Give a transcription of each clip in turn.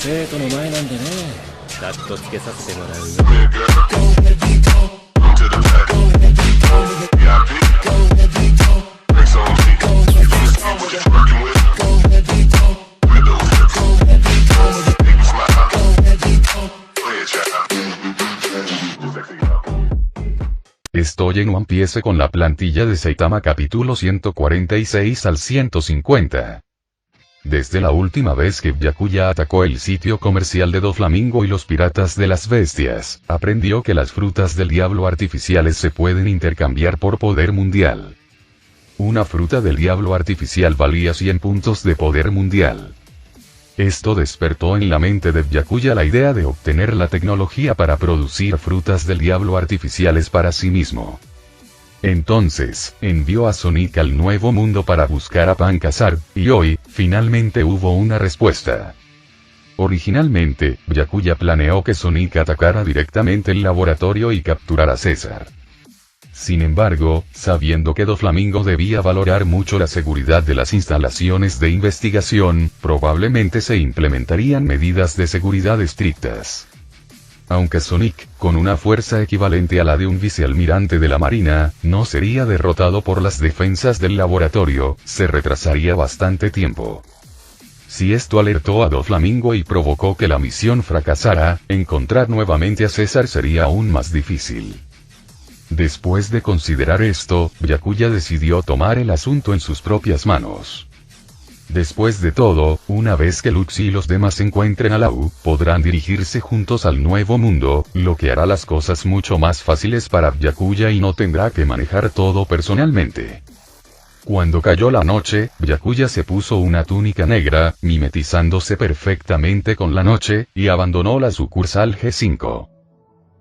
生徒の前なんでね、カットつけさせてもらうよ。Estoy en One Piece con la plantilla de Saitama capítulo 146 al 150. Desde la última vez que Byakuya atacó el sitio comercial de Doflamingo y los piratas de las bestias, aprendió que las frutas del diablo artificiales se pueden intercambiar por poder mundial. Una fruta del diablo artificial valía 100 puntos de poder mundial. Esto despertó en la mente de Byakuya la idea de obtener la tecnología para producir frutas del diablo artificiales para sí mismo. Entonces, envió a Sonic al Nuevo Mundo para buscar a Pankazar, y hoy, finalmente hubo una respuesta. Originalmente, Byakuya planeó que Sonic atacara directamente el laboratorio y capturara a César. Sin embargo, sabiendo que Doflamingo debía valorar mucho la seguridad de las instalaciones de investigación, probablemente se implementarían medidas de seguridad estrictas. Aunque Sonic, con una fuerza equivalente a la de un vicealmirante de la Marina, no sería derrotado por las defensas del laboratorio, se retrasaría bastante tiempo. Si esto alertó a Doflamingo y provocó que la misión fracasara, encontrar nuevamente a César sería aún más difícil. Después de considerar esto, Byakuya decidió tomar el asunto en sus propias manos. Después de todo, una vez que Lux y los demás encuentren a Lau, podrán dirigirse juntos al Nuevo Mundo, lo que hará las cosas mucho más fáciles para Byakuya y no tendrá que manejar todo personalmente. Cuando cayó la noche, Byakuya se puso una túnica negra, mimetizándose perfectamente con la noche, y abandonó la sucursal G5.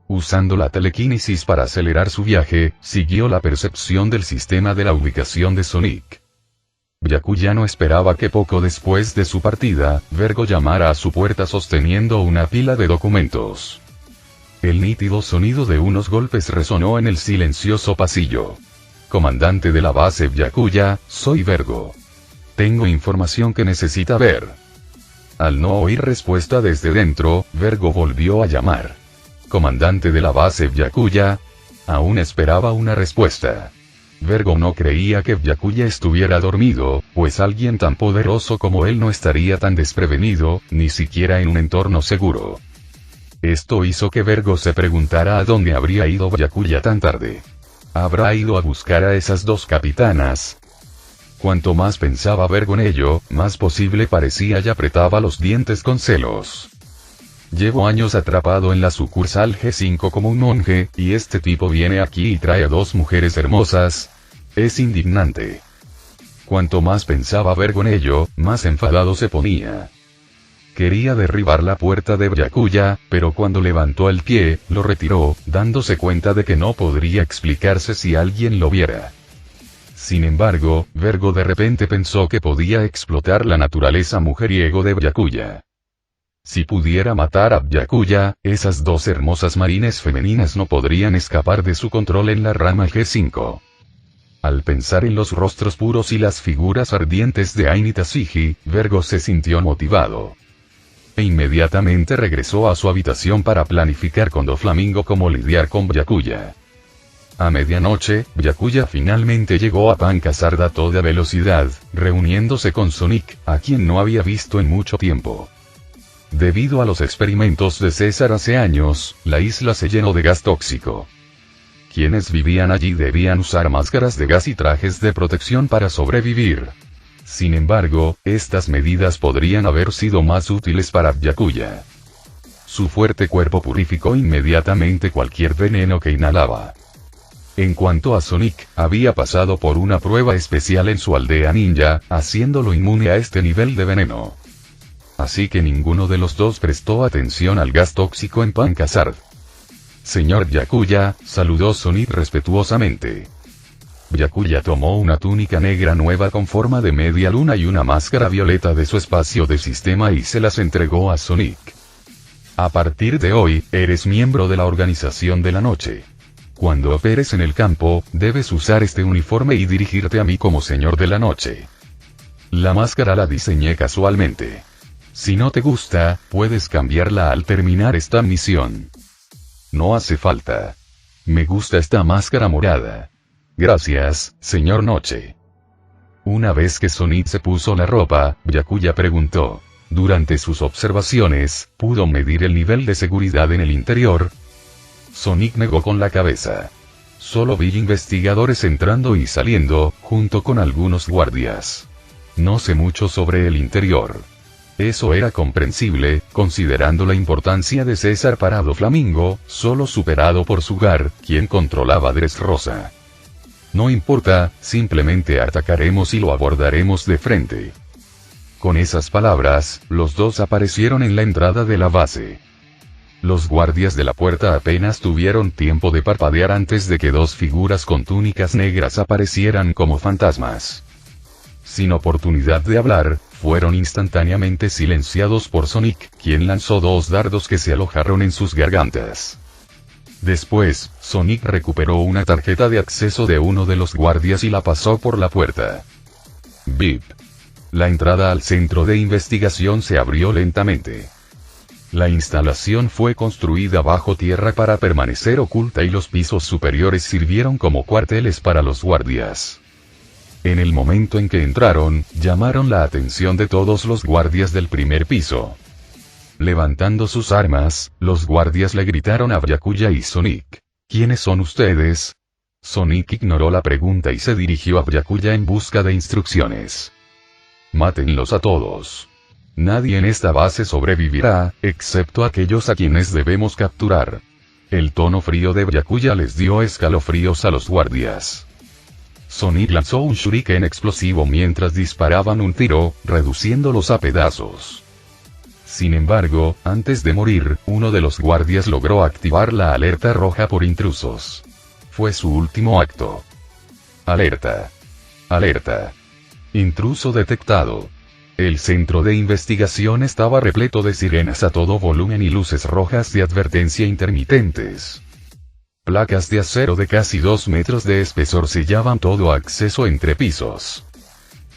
Usando la telequinesis para acelerar su viaje, siguió la percepción del sistema de la ubicación de Sonic. Byakuya no esperaba que poco después de su partida, Vergo llamara a su puerta sosteniendo una pila de documentos. El nítido sonido de unos golpes resonó en el silencioso pasillo. Comandante de la base Byakuya, soy Vergo. Tengo información que necesita ver. Al no oír respuesta desde dentro, Vergo volvió a llamar. Comandante de la base Byakuya. Aún esperaba una respuesta. Vergo no creía que Byakuya estuviera dormido, pues alguien tan poderoso como él no estaría tan desprevenido, ni siquiera en un entorno seguro. Esto hizo que Vergo se preguntara a dónde habría ido Byakuya tan tarde. ¿Habrá ido a buscar a esas dos capitanas? Cuanto más pensaba Vergo en ello, más posible parecía y apretaba los dientes con celos. Llevo años atrapado en la sucursal G5 como un monje, y este tipo viene aquí y trae a dos mujeres hermosas. Es indignante. Cuanto más pensaba Vergo en ello, más enfadado se ponía. Quería derribar la puerta de Byakuya, pero cuando levantó el pie, lo retiró, dándose cuenta de que no podría explicarse si alguien lo viera. Sin embargo, Vergo de repente pensó que podía explotar la naturaleza mujeriego de Byakuya. Si pudiera matar a Byakuya, esas dos hermosas marines femeninas no podrían escapar de su control en la rama G5. Al pensar en los rostros puros y las figuras ardientes de Ain y Tashigi, Vergo se sintió motivado. E inmediatamente regresó a su habitación para planificar con Doflamingo cómo lidiar con Byakuya. A medianoche, Byakuya finalmente llegó a Pankazar a toda velocidad, reuniéndose con Sonic, a quien no había visto en mucho tiempo. Debido a los experimentos de César hace años, la isla se llenó de gas tóxico. Quienes vivían allí debían usar máscaras de gas y trajes de protección para sobrevivir. Sin embargo, estas medidas podrían haber sido más útiles para Byakuya. Su fuerte cuerpo purificó inmediatamente cualquier veneno que inhalaba. En cuanto a Sonic, había pasado por una prueba especial en su aldea ninja, haciéndolo inmune a este nivel de veneno. Así que ninguno de los dos prestó atención al gas tóxico en Pankazar. Señor Byakuya, saludó Sonic respetuosamente. Byakuya tomó una túnica negra nueva con forma de media luna y una máscara violeta de su espacio de sistema y se las entregó a Sonic. A partir de hoy, eres miembro de la Organización de la Noche. Cuando operes en el campo, debes usar este uniforme y dirigirte a mí como Señor de la Noche. La máscara la diseñé casualmente. Si no te gusta, puedes cambiarla al terminar esta misión. No hace falta. Me gusta esta máscara morada. Gracias, señor Noche. Una vez que Sonic se puso la ropa, Byakuya preguntó. Durante sus observaciones, ¿pudo medir el nivel de seguridad en el interior? Sonic negó con la cabeza. Solo vi investigadores entrando y saliendo, junto con algunos guardias. No sé mucho sobre el interior. Eso era comprensible, considerando la importancia de César para Doflamingo, solo superado por Sugar, quien controlaba Dressrosa. No importa, simplemente atacaremos y lo abordaremos de frente. Con esas palabras, los dos aparecieron en la entrada de la base. Los guardias de la puerta apenas tuvieron tiempo de parpadear antes de que dos figuras con túnicas negras aparecieran como fantasmas. Sin oportunidad de hablar, fueron instantáneamente silenciados por Sonic, quien lanzó dos dardos que se alojaron en sus gargantas. Después, Sonic recuperó una tarjeta de acceso de uno de los guardias y la pasó por la puerta. Bip. La entrada al centro de investigación se abrió lentamente. La instalación fue construida bajo tierra para permanecer oculta y los pisos superiores sirvieron como cuarteles para los guardias. En el momento en que entraron, llamaron la atención de todos los guardias del primer piso. Levantando sus armas, los guardias le gritaron a Byakuya y Sonic. ¿Quiénes son ustedes? Sonic ignoró la pregunta y se dirigió a Byakuya en busca de instrucciones. Mátenlos a todos. Nadie en esta base sobrevivirá, excepto aquellos a quienes debemos capturar. El tono frío de Byakuya les dio escalofríos a los guardias. Sonic lanzó un shuriken explosivo mientras disparaban un tiro, reduciéndolos a pedazos. Sin embargo, antes de morir, uno de los guardias logró activar la alerta roja por intrusos. Fue su último acto. Alerta. Alerta. Intruso detectado. El centro de investigación estaba repleto de sirenas a todo volumen y luces rojas de advertencia intermitentes. Placas de acero de casi 2 metros de espesor sellaban todo acceso entre pisos.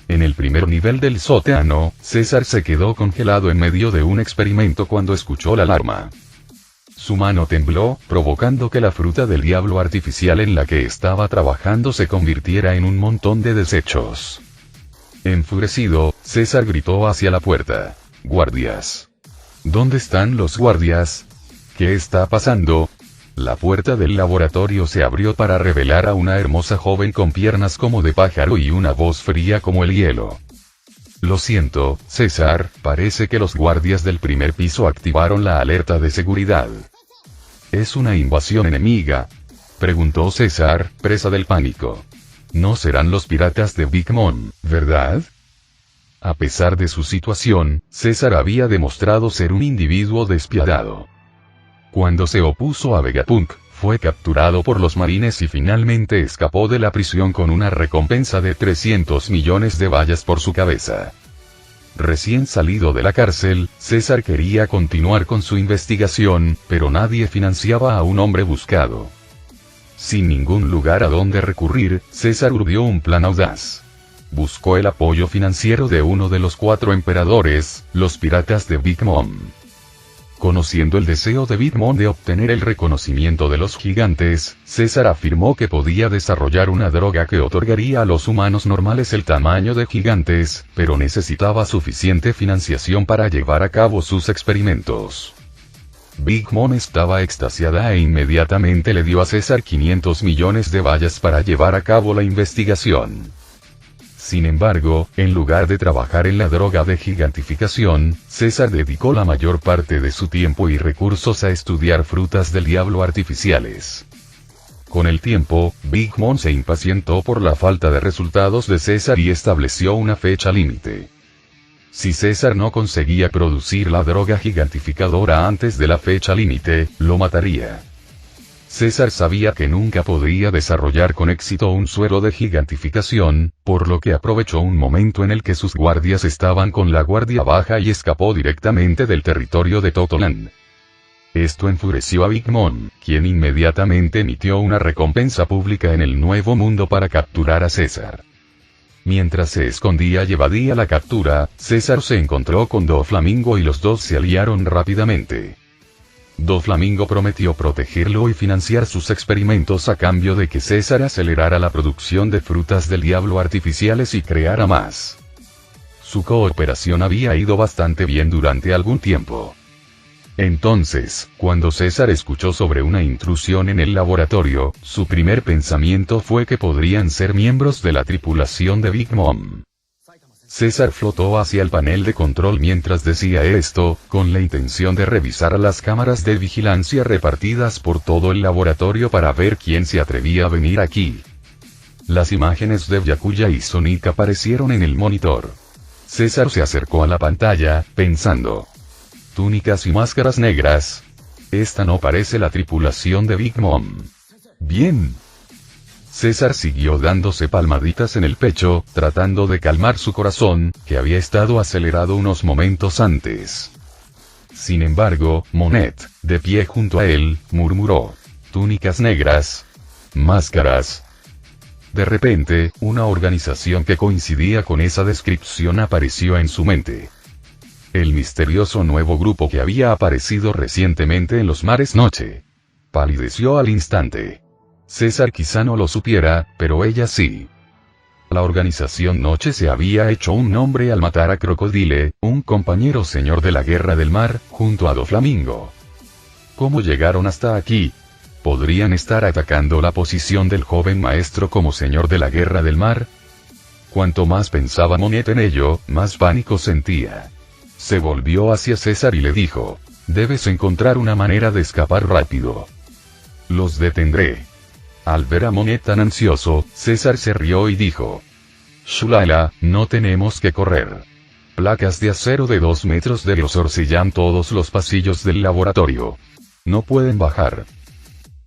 En el primer nivel del sótano, César se quedó congelado en medio de un experimento cuando escuchó la alarma. Su mano tembló, provocando que la fruta del diablo artificial en la que estaba trabajando se convirtiera en un montón de desechos. Enfurecido, César gritó hacia la puerta. ¡Guardias! ¿Dónde están los guardias? ¿Qué está pasando? La puerta del laboratorio se abrió para revelar a una hermosa joven con piernas como de pájaro y una voz fría como el hielo. Lo siento, César, parece que los guardias del primer piso activaron la alerta de seguridad. ¿Es una invasión enemiga? Preguntó César, presa del pánico. No serán los piratas de Big Mom, ¿verdad? A pesar de su situación, César había demostrado ser un individuo despiadado. Cuando se opuso a Vegapunk, fue capturado por los marines y finalmente escapó de la prisión con una recompensa de 300 millones de bayas por su cabeza. Recién salido de la cárcel, César quería continuar con su investigación, pero nadie financiaba a un hombre buscado. Sin ningún lugar a donde recurrir, César urdió un plan audaz. Buscó el apoyo financiero de uno de los 4 emperadores, los piratas de Big Mom. Conociendo el deseo de Big Mom de obtener el reconocimiento de los gigantes, César afirmó que podía desarrollar una droga que otorgaría a los humanos normales el tamaño de gigantes, pero necesitaba suficiente financiación para llevar a cabo sus experimentos. Big Mom estaba extasiada e inmediatamente le dio a César 500 millones de bayas para llevar a cabo la investigación. Sin embargo, en lugar de trabajar en la droga de gigantificación, César dedicó la mayor parte de su tiempo y recursos a estudiar frutas del diablo artificiales. Con el tiempo, Big Mom se impacientó por la falta de resultados de César y estableció una fecha límite. Si César no conseguía producir la droga gigantificadora antes de la fecha límite, lo mataría. César sabía que nunca podría desarrollar con éxito un suero de gigantificación, por lo que aprovechó un momento en el que sus guardias estaban con la guardia baja y escapó directamente del territorio de Totoland. Esto enfureció a Big Mom, quien inmediatamente emitió una recompensa pública en el Nuevo Mundo para capturar a César. Mientras se escondía y evadía la captura, César se encontró con Doflamingo y los dos se aliaron rápidamente. Doflamingo prometió protegerlo y financiar sus experimentos a cambio de que César acelerara la producción de frutas del diablo artificiales y creara más. Su cooperación había ido bastante bien durante algún tiempo. Entonces, cuando César escuchó sobre una intrusión en el laboratorio, su primer pensamiento fue que podrían ser miembros de la tripulación de Big Mom. César flotó hacia el panel de control mientras decía esto, con la intención de revisar las cámaras de vigilancia repartidas por todo el laboratorio para ver quién se atrevía a venir aquí. Las imágenes de Byakuya y Sonic aparecieron en el monitor. César se acercó a la pantalla, pensando: túnicas y máscaras negras. Esta no parece la tripulación de Big Mom. Bien. César siguió dándose palmaditas en el pecho, tratando de calmar su corazón, que había estado acelerado unos momentos antes. Sin embargo, Monet, de pie junto a él, murmuró: túnicas negras. Máscaras. De repente, una organización que coincidía con esa descripción apareció en su mente. El misterioso nuevo grupo que había aparecido recientemente en los mares Noche. Palideció al instante. César quizá no lo supiera, pero ella sí. La organización Noche se había hecho un nombre al matar a Crocodile, un compañero señor de la Guerra del Mar, junto a Doflamingo. ¿Cómo llegaron hasta aquí? ¿Podrían estar atacando la posición del joven maestro como señor de la Guerra del Mar? Cuanto más pensaba Monet en ello, más pánico sentía. Se volvió hacia César y le dijo: debes encontrar una manera de escapar rápido. Los detendré. Al ver a Monet tan ansioso, César se rió y dijo: Shulala, no tenemos que correr. Placas de acero de 2 metros de grosor sellan todos los pasillos del laboratorio. No pueden bajar.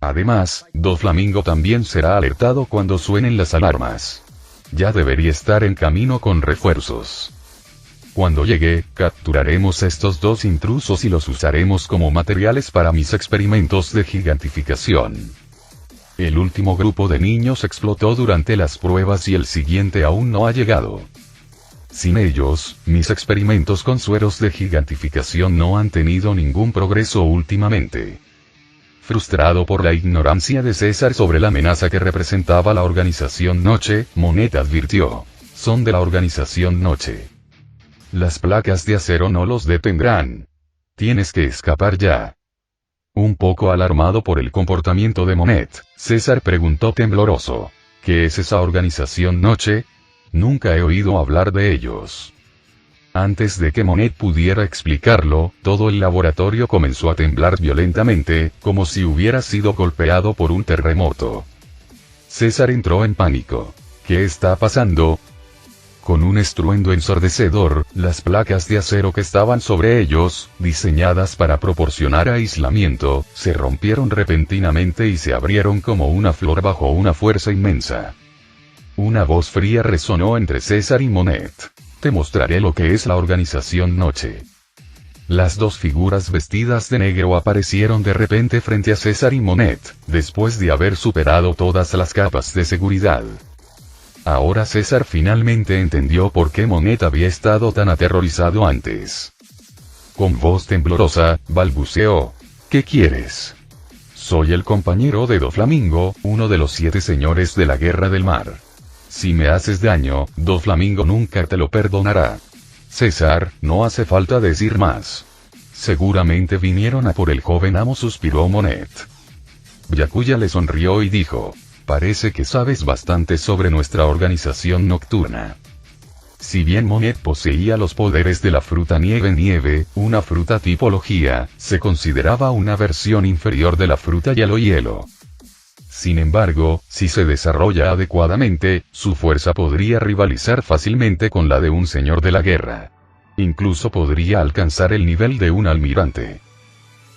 Además, Doflamingo también será alertado cuando suenen las alarmas. Ya debería estar en camino con refuerzos. Cuando llegue, capturaremos estos 2 intrusos y los usaremos como materiales para mis experimentos de gigantificación. El último grupo de niños explotó durante las pruebas y el siguiente aún no ha llegado. Sin ellos, mis experimentos con sueros de gigantificación no han tenido ningún progreso últimamente. Frustrado por la ignorancia de César sobre la amenaza que representaba la organización Noche, Monet advirtió: son de la organización Noche. Las placas de acero no los detendrán. Tienes que escapar ya. Un poco alarmado por el comportamiento de Monet, César preguntó tembloroso: ¿qué es esa organización Noche? Nunca he oído hablar de ellos. Antes de que Monet pudiera explicarlo, todo el laboratorio comenzó a temblar violentamente, como si hubiera sido golpeado por un terremoto. César entró en pánico. ¿Qué está pasando? Con un estruendo ensordecedor, las placas de acero que estaban sobre ellos, diseñadas para proporcionar aislamiento, se rompieron repentinamente y se abrieron como una flor bajo una fuerza inmensa. Una voz fría resonó entre César y Monet: te mostraré lo que es la organización Noche. Las 2 figuras vestidas de negro aparecieron de repente frente a César y Monet, después de haber superado todas las capas de seguridad. Ahora César finalmente entendió por qué Monet había estado tan aterrorizado antes. Con voz temblorosa, balbuceó: ¿qué quieres? Soy el compañero de Doflamingo, uno de los 7 señores de la Guerra del Mar. Si me haces daño, Doflamingo nunca te lo perdonará. César, no hace falta decir más. Seguramente vinieron a por el joven amo, suspiró Monet. Byakuya le sonrió y dijo: parece que sabes bastante sobre nuestra organización nocturna. Si bien Monet poseía los poderes de la fruta nieve, una fruta tipología, se consideraba una versión inferior de la fruta hielo. Sin embargo, si se desarrolla adecuadamente, su fuerza podría rivalizar fácilmente con la de un señor de la guerra. Incluso podría alcanzar el nivel de un almirante.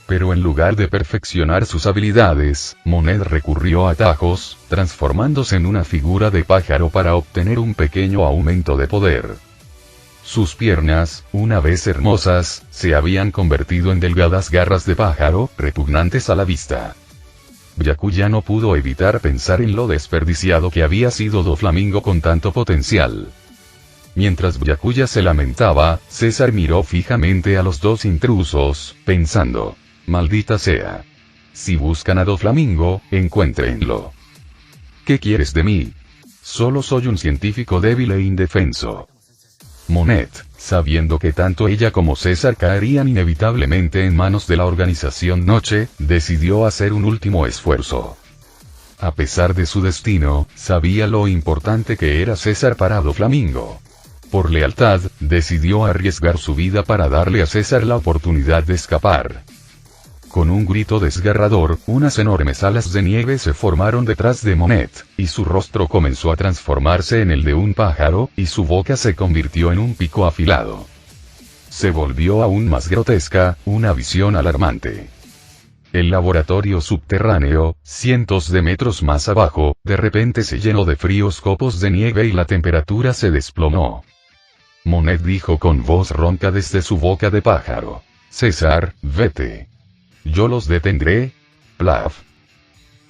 Pero en lugar de perfeccionar sus habilidades, Monet recurrió a atajos, transformándose en una figura de pájaro para obtener un pequeño aumento de poder. Sus piernas, una vez hermosas, se habían convertido en delgadas garras de pájaro, repugnantes a la vista. Byakuya no pudo evitar pensar en lo desperdiciado que había sido Doflamingo con tanto potencial. Mientras Byakuya se lamentaba, César miró fijamente a los dos intrusos, pensando: maldita sea. Si buscan a Doflamingo, encuéntrenlo. ¿Qué quieres de mí? Solo soy un científico débil e indefenso. Monet, sabiendo que tanto ella como César caerían inevitablemente en manos de la organización Noche, decidió hacer un último esfuerzo. A pesar de su destino, sabía lo importante que era César para Doflamingo. Por lealtad, decidió arriesgar su vida para darle a César la oportunidad de escapar. Con un grito desgarrador, unas enormes alas de nieve se formaron detrás de Monet, y su rostro comenzó a transformarse en el de un pájaro, y su boca se convirtió en un pico afilado. Se volvió aún más grotesca, una visión alarmante. El laboratorio subterráneo, cientos de metros más abajo, de repente se llenó de fríos copos de nieve y la temperatura se desplomó. Monet dijo con voz ronca desde su boca de pájaro: César, vete. Yo los detendré. Plaf.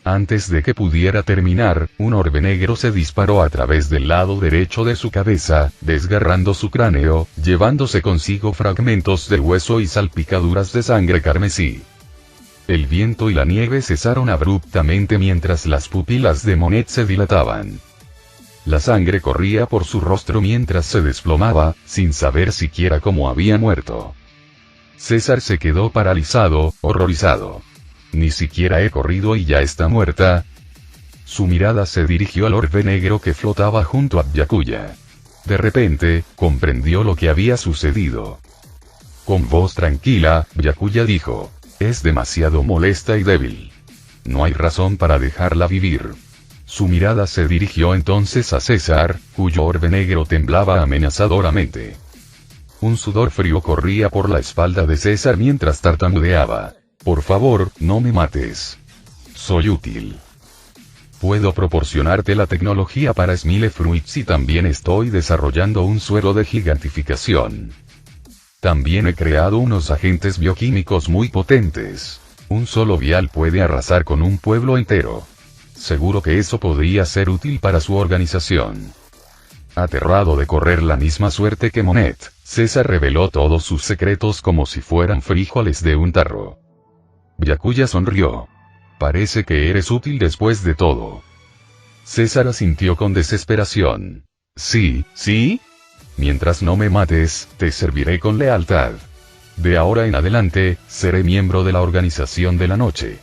Antes de que pudiera terminar, un orbe negro se disparó a través del lado derecho de su cabeza, desgarrando su cráneo, llevándose consigo fragmentos de hueso y salpicaduras de sangre carmesí. El viento y la nieve cesaron abruptamente mientras las pupilas de Monet se dilataban. La sangre corría por su rostro mientras se desplomaba, sin saber siquiera cómo había muerto. César se quedó paralizado, horrorizado. Ni siquiera he corrido y ya está muerta. Su mirada se dirigió al orbe negro que flotaba junto a Byakuya. De repente, comprendió lo que había sucedido. Con voz tranquila, Byakuya dijo: es demasiado molesta y débil. No hay razón para dejarla vivir. Su mirada se dirigió entonces a César, cuyo orbe negro temblaba amenazadoramente. Un sudor frío corría por la espalda de César mientras tartamudeaba: por favor, no me mates. Soy útil. Puedo proporcionarte la tecnología para Smile Fruits y también estoy desarrollando un suero de gigantificación. También he creado unos agentes bioquímicos muy potentes. Un solo vial puede arrasar con un pueblo entero. Seguro que eso podría ser útil para su organización. Aterrado de correr la misma suerte que Monet, César reveló todos sus secretos como si fueran frijoles de un tarro. Byakuya sonrió. Parece que eres útil después de todo. César asintió con desesperación. Sí, ¿sí? Mientras no me mates, te serviré con lealtad. De ahora en adelante, seré miembro de la organización de la noche.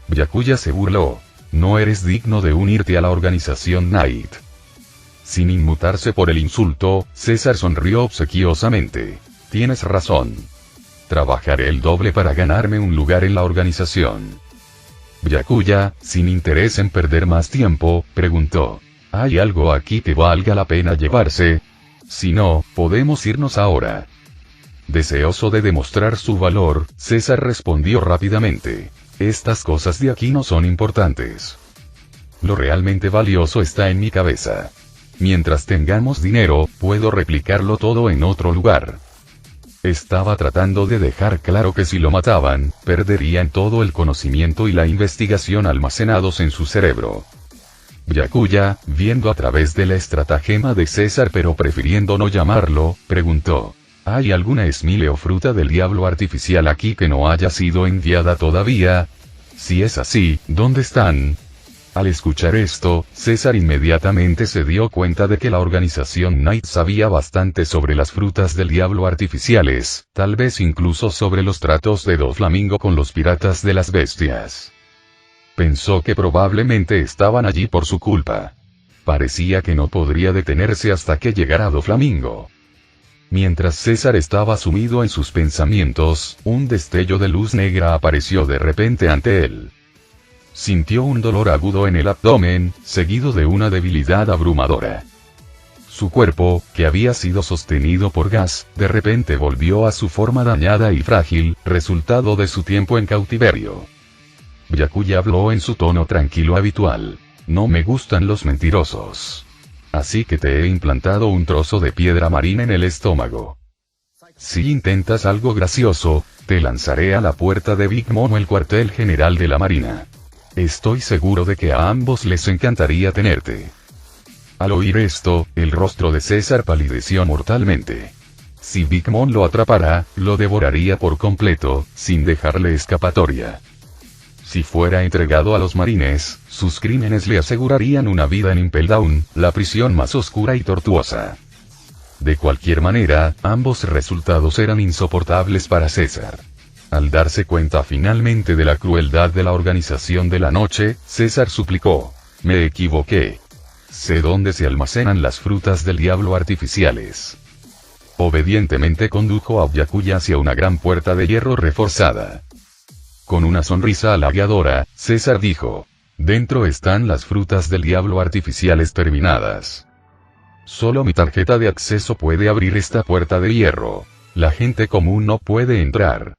Byakuya se burló. No eres digno de unirte a la organización Night. Sin inmutarse por el insulto, César sonrió obsequiosamente. Tienes razón. Trabajaré el doble para ganarme un lugar en la organización. Byakuya, sin interés en perder más tiempo, preguntó: ¿hay algo aquí que valga la pena llevarse? Si no, podemos irnos ahora. Deseoso de demostrar su valor, César respondió rápidamente: estas cosas de aquí no son importantes. Lo realmente valioso está en mi cabeza. Mientras tengamos dinero, puedo replicarlo todo en otro lugar. Estaba tratando de dejar claro que si lo mataban, perderían todo el conocimiento y la investigación almacenados en su cerebro. Byakuya, viendo a través de la estratagema de César pero prefiriendo no llamarlo, preguntó: ¿hay alguna Smile o fruta del diablo artificial aquí que no haya sido enviada todavía? Si es así, ¿dónde están? Al escuchar esto, César inmediatamente se dio cuenta de que la organización Night sabía bastante sobre las frutas del diablo artificiales, tal vez incluso sobre los tratos de Doflamingo con los piratas de las bestias. Pensó que probablemente estaban allí por su culpa. Parecía que no podría detenerse hasta que llegara Doflamingo. Mientras César estaba sumido en sus pensamientos, un destello de luz negra apareció de repente ante él. Sintió un dolor agudo en el abdomen, seguido de una debilidad abrumadora. Su cuerpo, que había sido sostenido por gas, de repente volvió a su forma dañada y frágil, resultado de su tiempo en cautiverio. Byakuya habló en su tono tranquilo habitual: no me gustan los mentirosos. Así que te he implantado un trozo de piedra marina en el estómago. Si intentas algo gracioso, te lanzaré a la puerta de Big Mom, el cuartel general de la marina. Estoy seguro de que a ambos les encantaría tenerte. Al oír esto, el rostro de César palideció mortalmente. Si Big Mom lo atrapara, lo devoraría por completo, sin dejarle escapatoria. Si fuera entregado a los marines, sus crímenes le asegurarían una vida en Impel Down, la prisión más oscura y tortuosa. De cualquier manera, ambos resultados eran insoportables para César. Al darse cuenta finalmente de la crueldad de la organización de la noche, César suplicó: me equivoqué. Sé dónde se almacenan las frutas del diablo artificiales. Obedientemente condujo a Byakuya hacia una gran puerta de hierro reforzada. Con una sonrisa halagadora, César dijo: dentro están las frutas del diablo artificiales terminadas. Solo mi tarjeta de acceso puede abrir esta puerta de hierro. La gente común no puede entrar.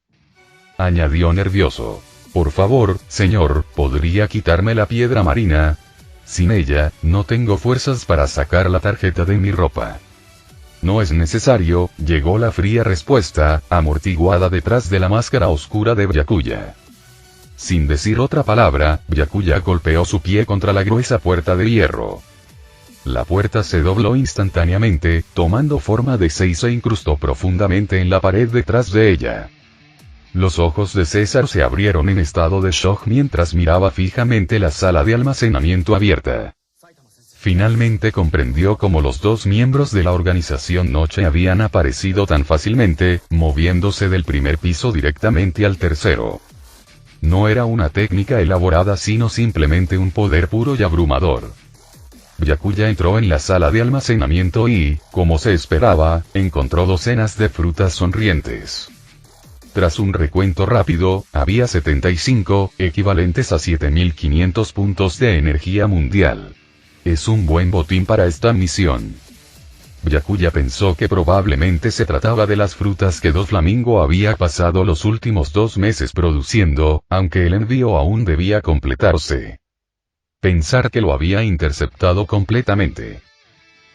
Añadió nervioso: por favor, señor, ¿podría quitarme la piedra marina? Sin ella, no tengo fuerzas para sacar la tarjeta de mi ropa. No es necesario, llegó la fría respuesta, amortiguada detrás de la máscara oscura de Byakuya. Sin decir otra palabra, Byakuya golpeó su pie contra la gruesa puerta de hierro. La puerta se dobló instantáneamente, tomando forma de 6 e incrustó profundamente en la pared detrás de ella. Los ojos de César se abrieron en estado de shock mientras miraba fijamente la sala de almacenamiento abierta. Finalmente comprendió cómo los dos miembros de la organización Noche habían aparecido tan fácilmente, moviéndose del primer piso directamente al tercero. No era una técnica elaborada sino simplemente un poder puro y abrumador. Byakuya entró en la sala de almacenamiento y, como se esperaba, encontró docenas de frutas sonrientes. Tras un recuento rápido, había 75, equivalentes a 7500 puntos de energía mundial. Es un buen botín para esta misión. Byakuya pensó que probablemente se trataba de las frutas que Doflamingo había pasado los últimos 2 meses produciendo, aunque el envío aún debía completarse. Pensar que lo había interceptado completamente.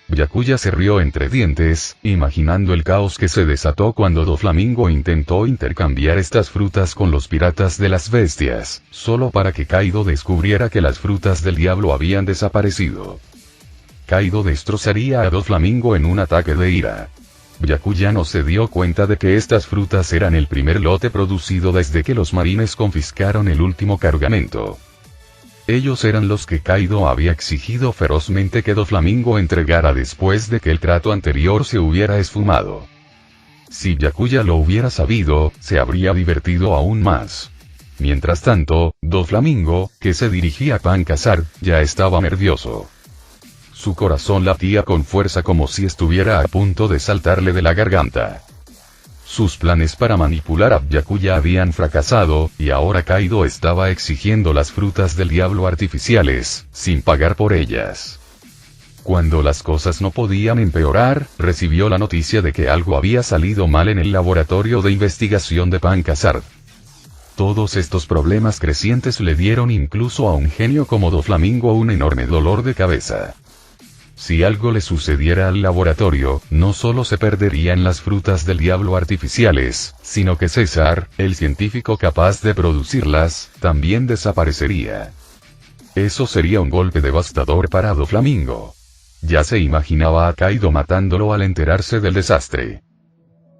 Byakuya se rió entre dientes, imaginando el caos que se desató cuando Doflamingo intentó intercambiar estas frutas con los piratas de las bestias, solo para que Kaido descubriera que las frutas del diablo habían desaparecido. Kaido destrozaría a Doflamingo en un ataque de ira. Byakuya no se dio cuenta de que estas frutas eran el primer lote producido desde que los marines confiscaron el último cargamento. Ellos eran los que Kaido había exigido ferozmente que Doflamingo entregara después de que el trato anterior se hubiera esfumado. Si Byakuya lo hubiera sabido, se habría divertido aún más. Mientras tanto, Doflamingo, que se dirigía a Pancasar, ya estaba nervioso. Su corazón latía con fuerza como si estuviera a punto de saltarle de la garganta. Sus planes para manipular a Byakuya habían fracasado, y ahora Kaido estaba exigiendo las frutas del diablo artificiales, sin pagar por ellas. Cuando las cosas no podían empeorar, recibió la noticia de que algo había salido mal en el laboratorio de investigación de Pancasar. Todos estos problemas crecientes le dieron incluso a un genio como Doflamingo un enorme dolor de cabeza. Si algo le sucediera al laboratorio, no solo se perderían las frutas del diablo artificiales, sino que César, el científico capaz de producirlas, también desaparecería. Eso sería un golpe devastador para Doflamingo. Ya se imaginaba a Kaido matándolo al enterarse del desastre.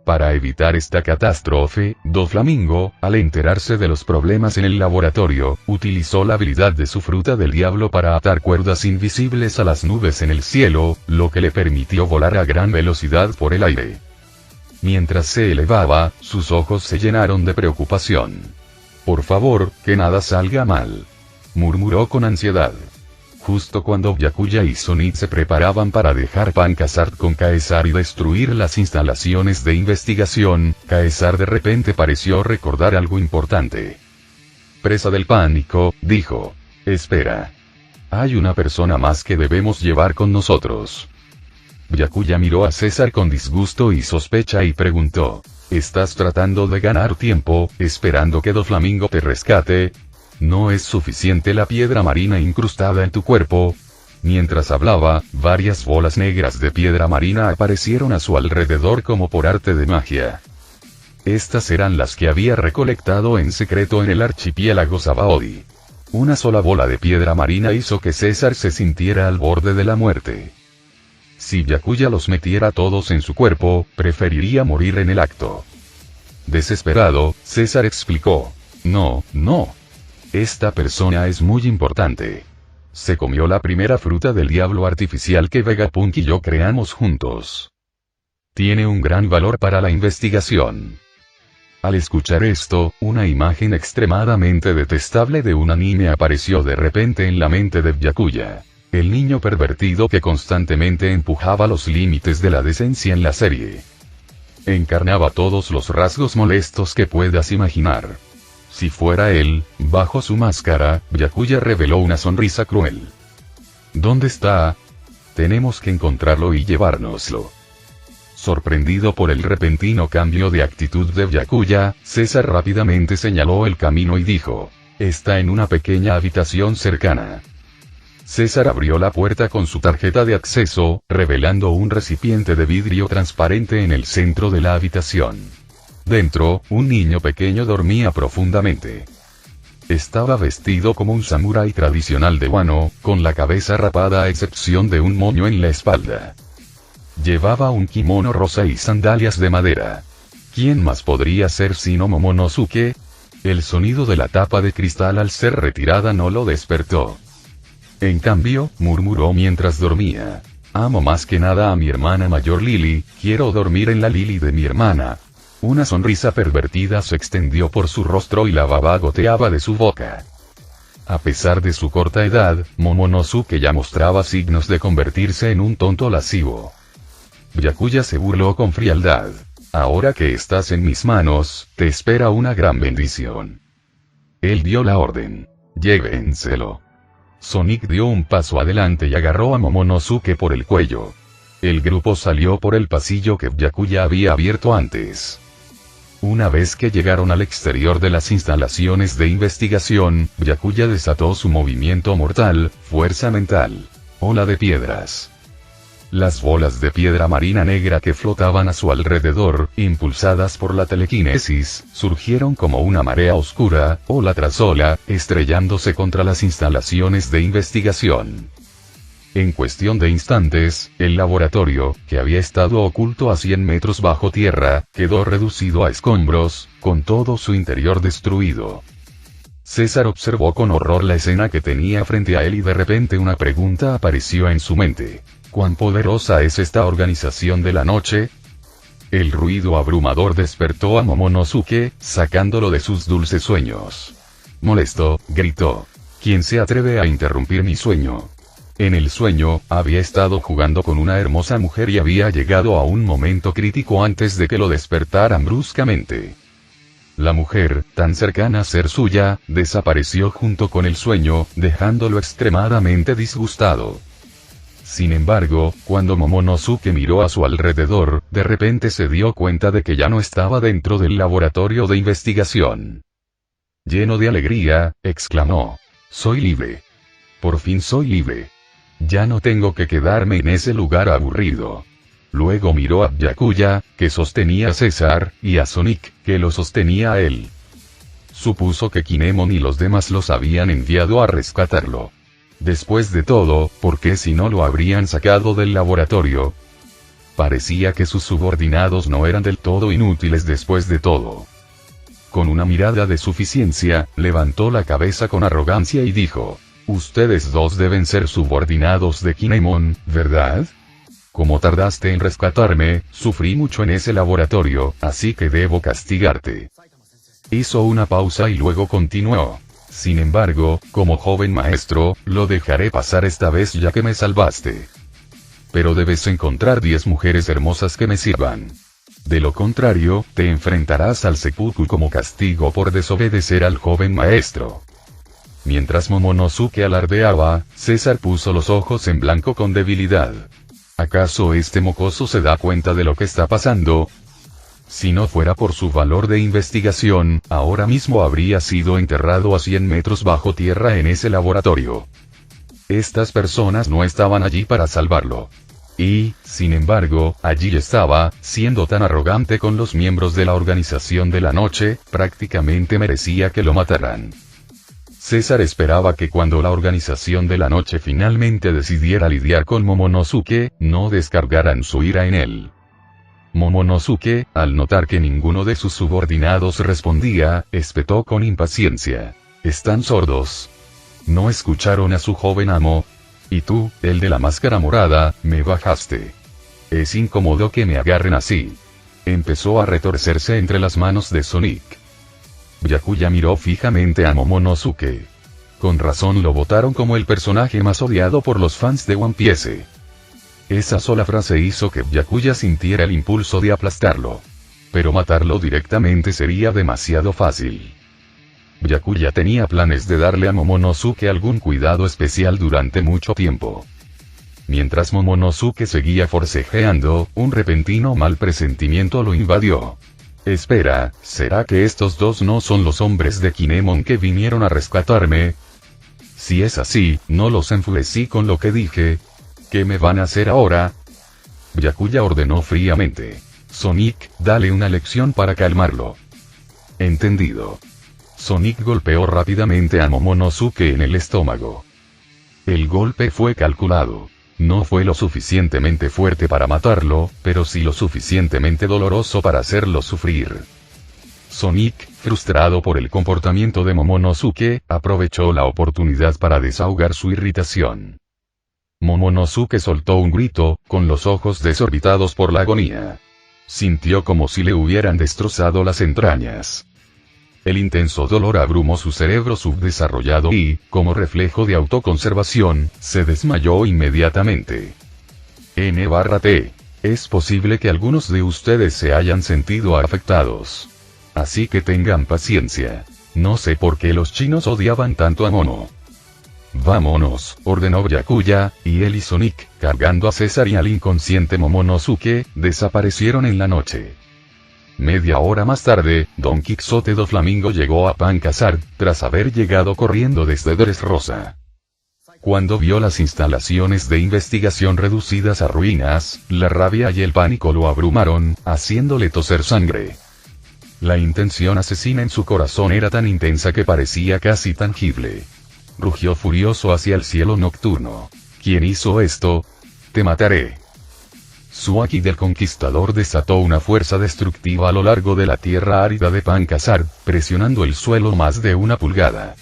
Para evitar esta catástrofe, Doflamingo, al enterarse de los problemas en el laboratorio, utilizó la habilidad de su fruta del diablo para atar cuerdas invisibles a las nubes en el cielo, lo que le permitió volar a gran velocidad por el aire. Mientras se elevaba, sus ojos se llenaron de preocupación. Por favor, que nada salga mal, murmuró con ansiedad. Justo cuando Byakuya y Sonit se preparaban para dejar Pancasar con Caesar y destruir las instalaciones de investigación, Caesar de repente pareció recordar algo importante. Presa del pánico, dijo: espera. Hay una persona más que debemos llevar con nosotros. Byakuya miró a César con disgusto y sospecha y preguntó: ¿estás tratando de ganar tiempo, esperando que Doflamingo te rescate? ¿No es suficiente la piedra marina incrustada en tu cuerpo? Mientras hablaba, varias bolas negras de piedra marina aparecieron a su alrededor como por arte de magia. Estas eran las que había recolectado en secreto en el archipiélago Sabaody. Una sola bola de piedra marina hizo que César se sintiera al borde de la muerte. Si Byakuya los metiera todos en su cuerpo, preferiría morir en el acto. Desesperado, César explicó: no, no. Esta persona es muy importante. Se comió la primera fruta del diablo artificial que Vegapunk y yo creamos juntos. Tiene un gran valor para la investigación. Al escuchar esto, una imagen extremadamente detestable de un anime apareció de repente en la mente de Byakuya. El niño pervertido que constantemente empujaba los límites de la decencia en la serie. Encarnaba todos los rasgos molestos que puedas imaginar. Si fuera él, bajo su máscara, Byakuya reveló una sonrisa cruel. ¿Dónde está? Tenemos que encontrarlo y llevárnoslo. Sorprendido por el repentino cambio de actitud de Byakuya, César rápidamente señaló el camino y dijo: está en una pequeña habitación cercana. César abrió la puerta con su tarjeta de acceso, revelando un recipiente de vidrio transparente en el centro de la habitación. Dentro, un niño pequeño dormía profundamente. Estaba vestido como un samurái tradicional de Wano, con la cabeza rapada a excepción de un moño en la espalda. Llevaba un kimono rosa y sandalias de madera. ¿Quién más podría ser sino Momonosuke? El sonido de la tapa de cristal al ser retirada no lo despertó. En cambio, murmuró mientras dormía: amo más que nada a mi hermana mayor Lily, quiero dormir en la Lily de mi hermana. Una sonrisa pervertida se extendió por su rostro y la baba goteaba de su boca. A pesar de su corta edad, Momonosuke ya mostraba signos de convertirse en un tonto lascivo. Byakuya se burló con frialdad. Ahora que estás en mis manos, te espera una gran bendición. Él dio la orden: llévenselo. Sonic dio un paso adelante y agarró a Momonosuke por el cuello. El grupo salió por el pasillo que Byakuya había abierto antes. Una vez que llegaron al exterior de las instalaciones de investigación, Byakuya desató su movimiento mortal, fuerza mental. Ola de piedras. Las bolas de piedra marina negra que flotaban a su alrededor, impulsadas por la telequinesis, surgieron como una marea oscura, ola tras ola, estrellándose contra las instalaciones de investigación. En cuestión de instantes, el laboratorio, que había estado oculto a 100 metros bajo tierra, quedó reducido a escombros, con todo su interior destruido. César observó con horror la escena que tenía frente a él y de repente una pregunta apareció en su mente. ¿Cuán poderosa es esta organización de la noche? El ruido abrumador despertó a Momonosuke, sacándolo de sus dulces sueños. Molesto, gritó: ¿quién se atreve a interrumpir mi sueño? En el sueño, había estado jugando con una hermosa mujer y había llegado a un momento crítico antes de que lo despertaran bruscamente. La mujer, tan cercana a ser suya, desapareció junto con el sueño, dejándolo extremadamente disgustado. Sin embargo, cuando Momonosuke miró a su alrededor, de repente se dio cuenta de que ya no estaba dentro del laboratorio de investigación. Lleno de alegría, exclamó: soy libre. Por fin soy libre. Ya no tengo que quedarme en ese lugar aburrido. Luego miró a Byakuya, que sostenía a César, y a Sonic, que lo sostenía a él. Supuso que Kinemon y los demás los habían enviado a rescatarlo. Después de todo, ¿por qué si no lo habrían sacado del laboratorio? Parecía que sus subordinados no eran del todo inútiles después de todo. Con una mirada de suficiencia, levantó la cabeza con arrogancia y dijo: ustedes dos deben ser subordinados de Kinemon, ¿verdad? Como tardaste en rescatarme, sufrí mucho en ese laboratorio, así que debo castigarte. Hizo una pausa y luego continuó: sin embargo, como joven maestro, lo dejaré pasar esta vez ya que me salvaste. Pero debes encontrar 10 mujeres hermosas que me sirvan. De lo contrario, te enfrentarás al seppuku como castigo por desobedecer al joven maestro. Mientras Momonosuke alardeaba, César puso los ojos en blanco con debilidad. ¿Acaso este mocoso se da cuenta de lo que está pasando? Si no fuera por su valor de investigación, ahora mismo habría sido enterrado a 100 metros bajo tierra en ese laboratorio. Estas personas no estaban allí para salvarlo. Y, sin embargo, allí estaba, siendo tan arrogante con los miembros de la organización de la noche, prácticamente merecía que lo mataran. César esperaba que cuando la organización de la noche finalmente decidiera lidiar con Momonosuke, no descargaran su ira en él. Momonosuke, al notar que ninguno de sus subordinados respondía, espetó con impaciencia. ¿Están sordos? ¿No escucharon a su joven amo? Y tú, el de la máscara morada, me bajaste. Es incómodo que me agarren así. Empezó a retorcerse entre las manos de Sonic. Byakuya miró fijamente a Momonosuke. Con razón lo votaron como el personaje más odiado por los fans de One Piece. Esa sola frase hizo que Byakuya sintiera el impulso de aplastarlo. Pero matarlo directamente sería demasiado fácil. Byakuya tenía planes de darle a Momonosuke algún cuidado especial durante mucho tiempo. Mientras Momonosuke seguía forcejeando, un repentino mal presentimiento lo invadió. Espera, ¿será que estos dos no son los hombres de Kinemon que vinieron a rescatarme? Si es así, no los enfurecí con lo que dije. ¿Qué me van a hacer ahora? Byakuya ordenó fríamente. Sonic, dale una lección para calmarlo. Entendido. Sonic golpeó rápidamente a Momonosuke en el estómago. El golpe fue calculado. No fue lo suficientemente fuerte para matarlo, pero sí lo suficientemente doloroso para hacerlo sufrir. Sonic, frustrado por el comportamiento de Momonosuke, aprovechó la oportunidad para desahogar su irritación. Momonosuke soltó un grito, con los ojos desorbitados por la agonía. Sintió como si le hubieran destrozado las entrañas. El intenso dolor abrumó su cerebro subdesarrollado y, como reflejo de autoconservación, se desmayó inmediatamente. N/T. Es posible que algunos de ustedes se hayan sentido afectados. Así que tengan paciencia. No sé por qué los chinos odiaban tanto a Mono. Vámonos, ordenó Byakuya, y él y Sonic, cargando a César y al inconsciente Momonosuke, desaparecieron en la noche. Media hora más tarde, Don Quixote do Flamingo llegó a Pancasar, tras haber llegado corriendo desde Dressrosa. Cuando vio las instalaciones de investigación reducidas a ruinas, la rabia y el pánico lo abrumaron, haciéndole toser sangre. La intención asesina en su corazón era tan intensa que parecía casi tangible. Rugió furioso hacia el cielo nocturno. ¿Quién hizo esto? Te mataré. Su haki del conquistador desató una fuerza destructiva a lo largo de la tierra árida de Pancasar, presionando el suelo más de 1 pulgada.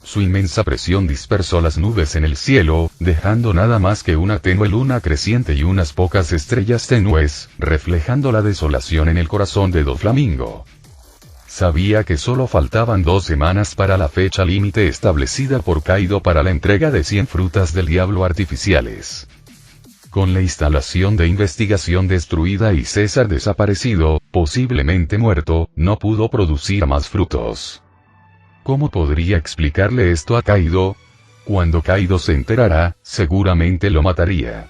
Su inmensa presión dispersó las nubes en el cielo, dejando nada más que una tenue luna creciente y unas pocas estrellas tenues, reflejando la desolación en el corazón de Doflamingo. Sabía que solo faltaban 2 semanas para la fecha límite establecida por Kaido para la entrega de 100 frutas del diablo artificiales. Con la instalación de investigación destruida y César desaparecido, posiblemente muerto, no pudo producir más frutos. ¿Cómo podría explicarle esto a Kaido? Cuando Kaido se enterara, seguramente lo mataría.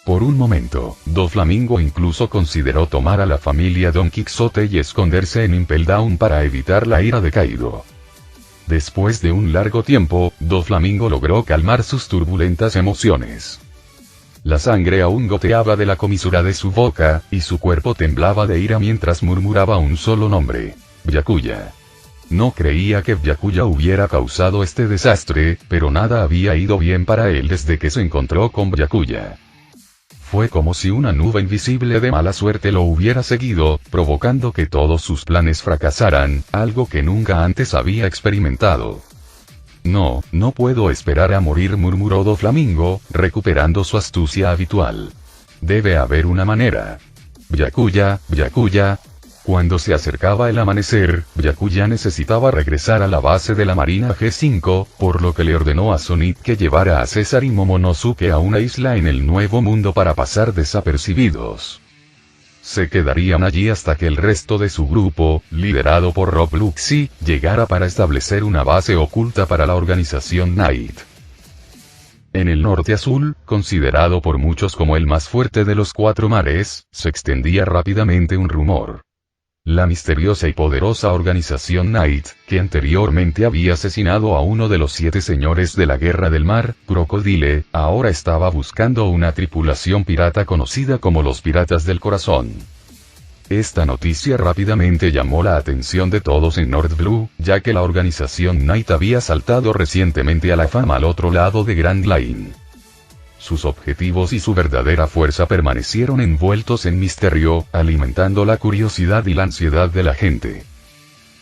Por un momento, Doflamingo incluso consideró tomar a la familia Don Quixote y esconderse en Impel Down para evitar la ira de Kaido. Después de un largo tiempo, Doflamingo logró calmar sus turbulentas emociones. La sangre aún goteaba de la comisura de su boca, y su cuerpo temblaba de ira mientras murmuraba un solo nombre: Byakuya. No creía que Byakuya hubiera causado este desastre, pero nada había ido bien para él desde que se encontró con Byakuya. Fue como si una nube invisible de mala suerte lo hubiera seguido, provocando que todos sus planes fracasaran, algo que nunca antes había experimentado. No puedo esperar a morir, murmuró Doflamingo, recuperando su astucia habitual. Debe haber una manera. Byakuya. Cuando se acercaba el amanecer, Byakuya necesitaba regresar a la base de la Marina G5, por lo que le ordenó a Sonic que llevara a César y Momonosuke a una isla en el Nuevo Mundo para pasar desapercibidos. Se quedarían allí hasta que el resto de su grupo, liderado por Rob Luxy, llegara para establecer una base oculta para la organización Knight. En el Norte Azul, considerado por muchos como el más fuerte de los 4 mares, se extendía rápidamente un rumor. La misteriosa y poderosa organización Knight, que anteriormente había asesinado a uno de los 7 señores de la Guerra del Mar, Crocodile, ahora estaba buscando una tripulación pirata conocida como los Piratas del Corazón. Esta noticia rápidamente llamó la atención de todos en North Blue, ya que la organización Knight había saltado recientemente a la fama al otro lado de Grand Line. Sus objetivos y su verdadera fuerza permanecieron envueltos en misterio, alimentando la curiosidad y la ansiedad de la gente.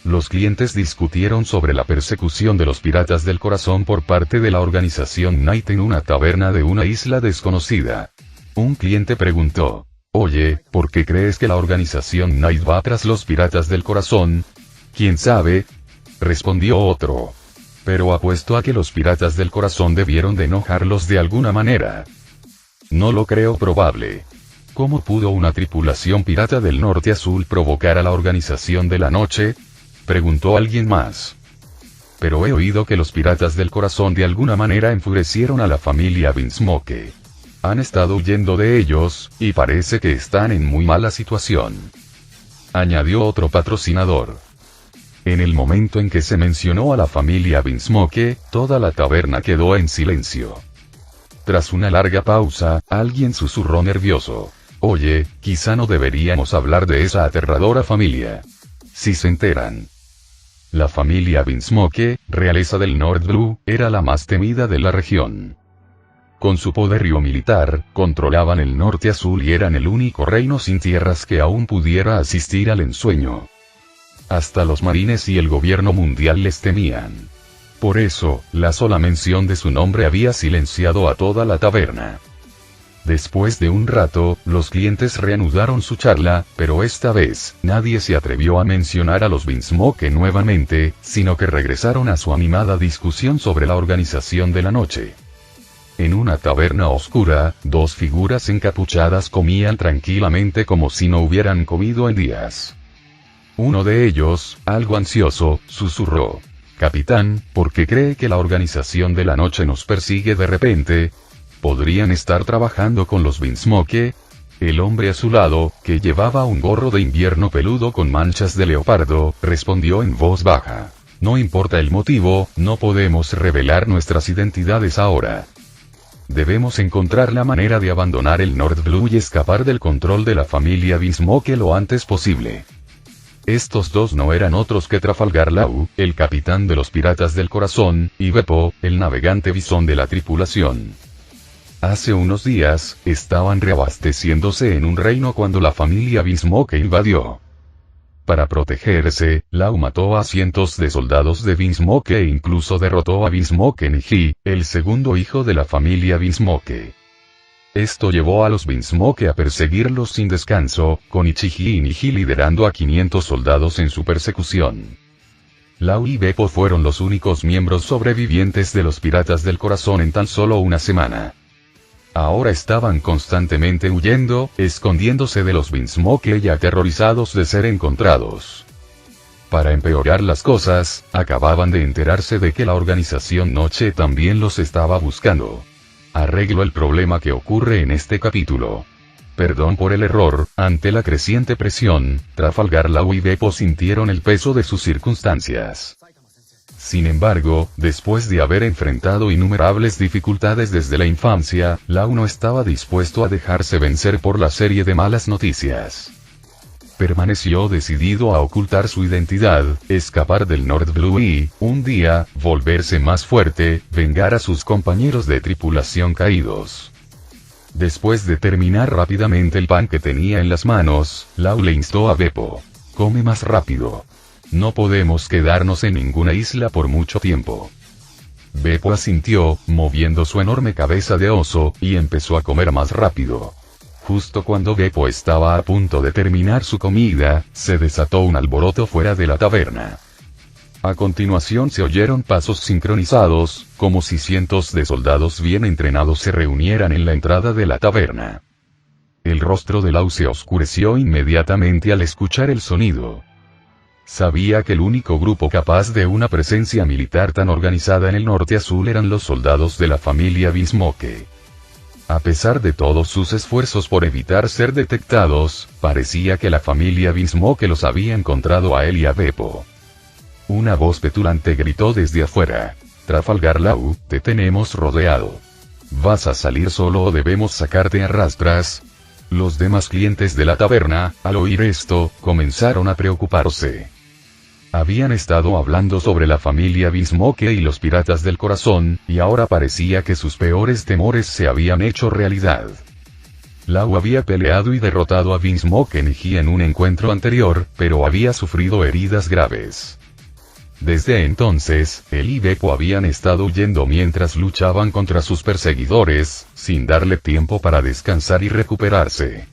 Los clientes discutieron sobre la persecución de los piratas del corazón por parte de la organización Knight en una taberna de una isla desconocida. Un cliente preguntó: «Oye, ¿por qué crees que la organización Knight va tras los piratas del corazón?» «¿Quién sabe?», respondió otro. «Pero apuesto a que los piratas del corazón debieron de enojarlos de alguna manera». «No lo creo probable». «¿Cómo pudo una tripulación pirata del Norte Azul provocar a la organización de la noche?», preguntó alguien más. «Pero he oído que los piratas del corazón de alguna manera enfurecieron a la familia Vinsmoke. Han estado huyendo de ellos, y parece que están en muy mala situación», añadió otro patrocinador. En el momento en que se mencionó a la familia Vinsmoke, toda la taberna quedó en silencio. Tras una larga pausa, alguien susurró nervioso: «Oye, quizá no deberíamos hablar de esa aterradora familia. Si se enteran». La familia Vinsmoke, realeza del North Blue, era la más temida de la región. Con su poderío militar, controlaban el Norte Azul y eran el único reino sin tierras que aún pudiera asistir al ensueño. Hasta los marines y el gobierno mundial les temían. Por eso, la sola mención de su nombre había silenciado a toda la taberna. Después de un rato, los clientes reanudaron su charla, pero esta vez, nadie se atrevió a mencionar a los Vinsmoke nuevamente, sino que regresaron a su animada discusión sobre la organización de la noche. En una taberna oscura, dos figuras encapuchadas comían tranquilamente como si no hubieran comido en días. Uno de ellos, algo ansioso, susurró: «Capitán, ¿por qué cree que la organización de la noche nos persigue de repente? ¿Podrían estar trabajando con los Vinsmoke?». El hombre a su lado, que llevaba un gorro de invierno peludo con manchas de leopardo, respondió en voz baja: «No importa el motivo, no podemos revelar nuestras identidades ahora. Debemos encontrar la manera de abandonar el North Blue y escapar del control de la familia Vinsmoke lo antes posible». Estos dos no eran otros que Trafalgar Law, el capitán de los piratas del corazón, y Beppo, el navegante bisón de la tripulación. Hace unos días, estaban reabasteciéndose en un reino cuando la familia Vinsmoke invadió. Para protegerse, Law mató a cientos de soldados de Vinsmoke e incluso derrotó a Vinsmoke Niji, el segundo hijo de la familia Vinsmoke. Esto llevó a los Vinsmoke a perseguirlos sin descanso, con Ichiji y Niji liderando a 500 soldados en su persecución. Law y Beppo fueron los únicos miembros sobrevivientes de los piratas del corazón en tan solo una semana. Ahora estaban constantemente huyendo, escondiéndose de los Vinsmoke y aterrorizados de ser encontrados. Para empeorar las cosas, acababan de enterarse de que la organización Noche también los estaba buscando. Arreglo el problema que ocurre en este capítulo. Perdón por el error. Ante la creciente presión, Trafalgar Law y Beppo sintieron el peso de sus circunstancias. Sin embargo, después de haber enfrentado innumerables dificultades desde la infancia, Law no estaba dispuesto a dejarse vencer por la serie de malas noticias. Permaneció decidido a ocultar su identidad, escapar del North Blue y, un día, volverse más fuerte, vengar a sus compañeros de tripulación caídos. Después de terminar rápidamente el pan que tenía en las manos, Law le instó a Beppo: «Come más rápido. No podemos quedarnos en ninguna isla por mucho tiempo». Beppo asintió, moviendo su enorme cabeza de oso, y empezó a comer más rápido. Justo cuando Beppo estaba a punto de terminar su comida, se desató un alboroto fuera de la taberna. A continuación se oyeron pasos sincronizados, como si cientos de soldados bien entrenados se reunieran en la entrada de la taberna. El rostro de Law se oscureció inmediatamente al escuchar el sonido. Sabía que el único grupo capaz de una presencia militar tan organizada en el Norte Azul eran los soldados de la familia Vinsmoke. A pesar de todos sus esfuerzos por evitar ser detectados, parecía que la familia Vinsmoke los había encontrado a él y a Beppo. Una voz petulante gritó desde afuera: «Trafalgar Law, te tenemos rodeado. ¿Vas a salir solo o debemos sacarte a rastras?». Los demás clientes de la taberna, al oír esto, comenzaron a preocuparse. Habían estado hablando sobre la familia Vinsmoke y los piratas del corazón, y ahora parecía que sus peores temores se habían hecho realidad. Lau había peleado y derrotado a Vinsmoke Niji en un encuentro anterior, pero había sufrido heridas graves. Desde entonces, él y Beppo habían estado huyendo mientras luchaban contra sus perseguidores, sin darle tiempo para descansar y recuperarse.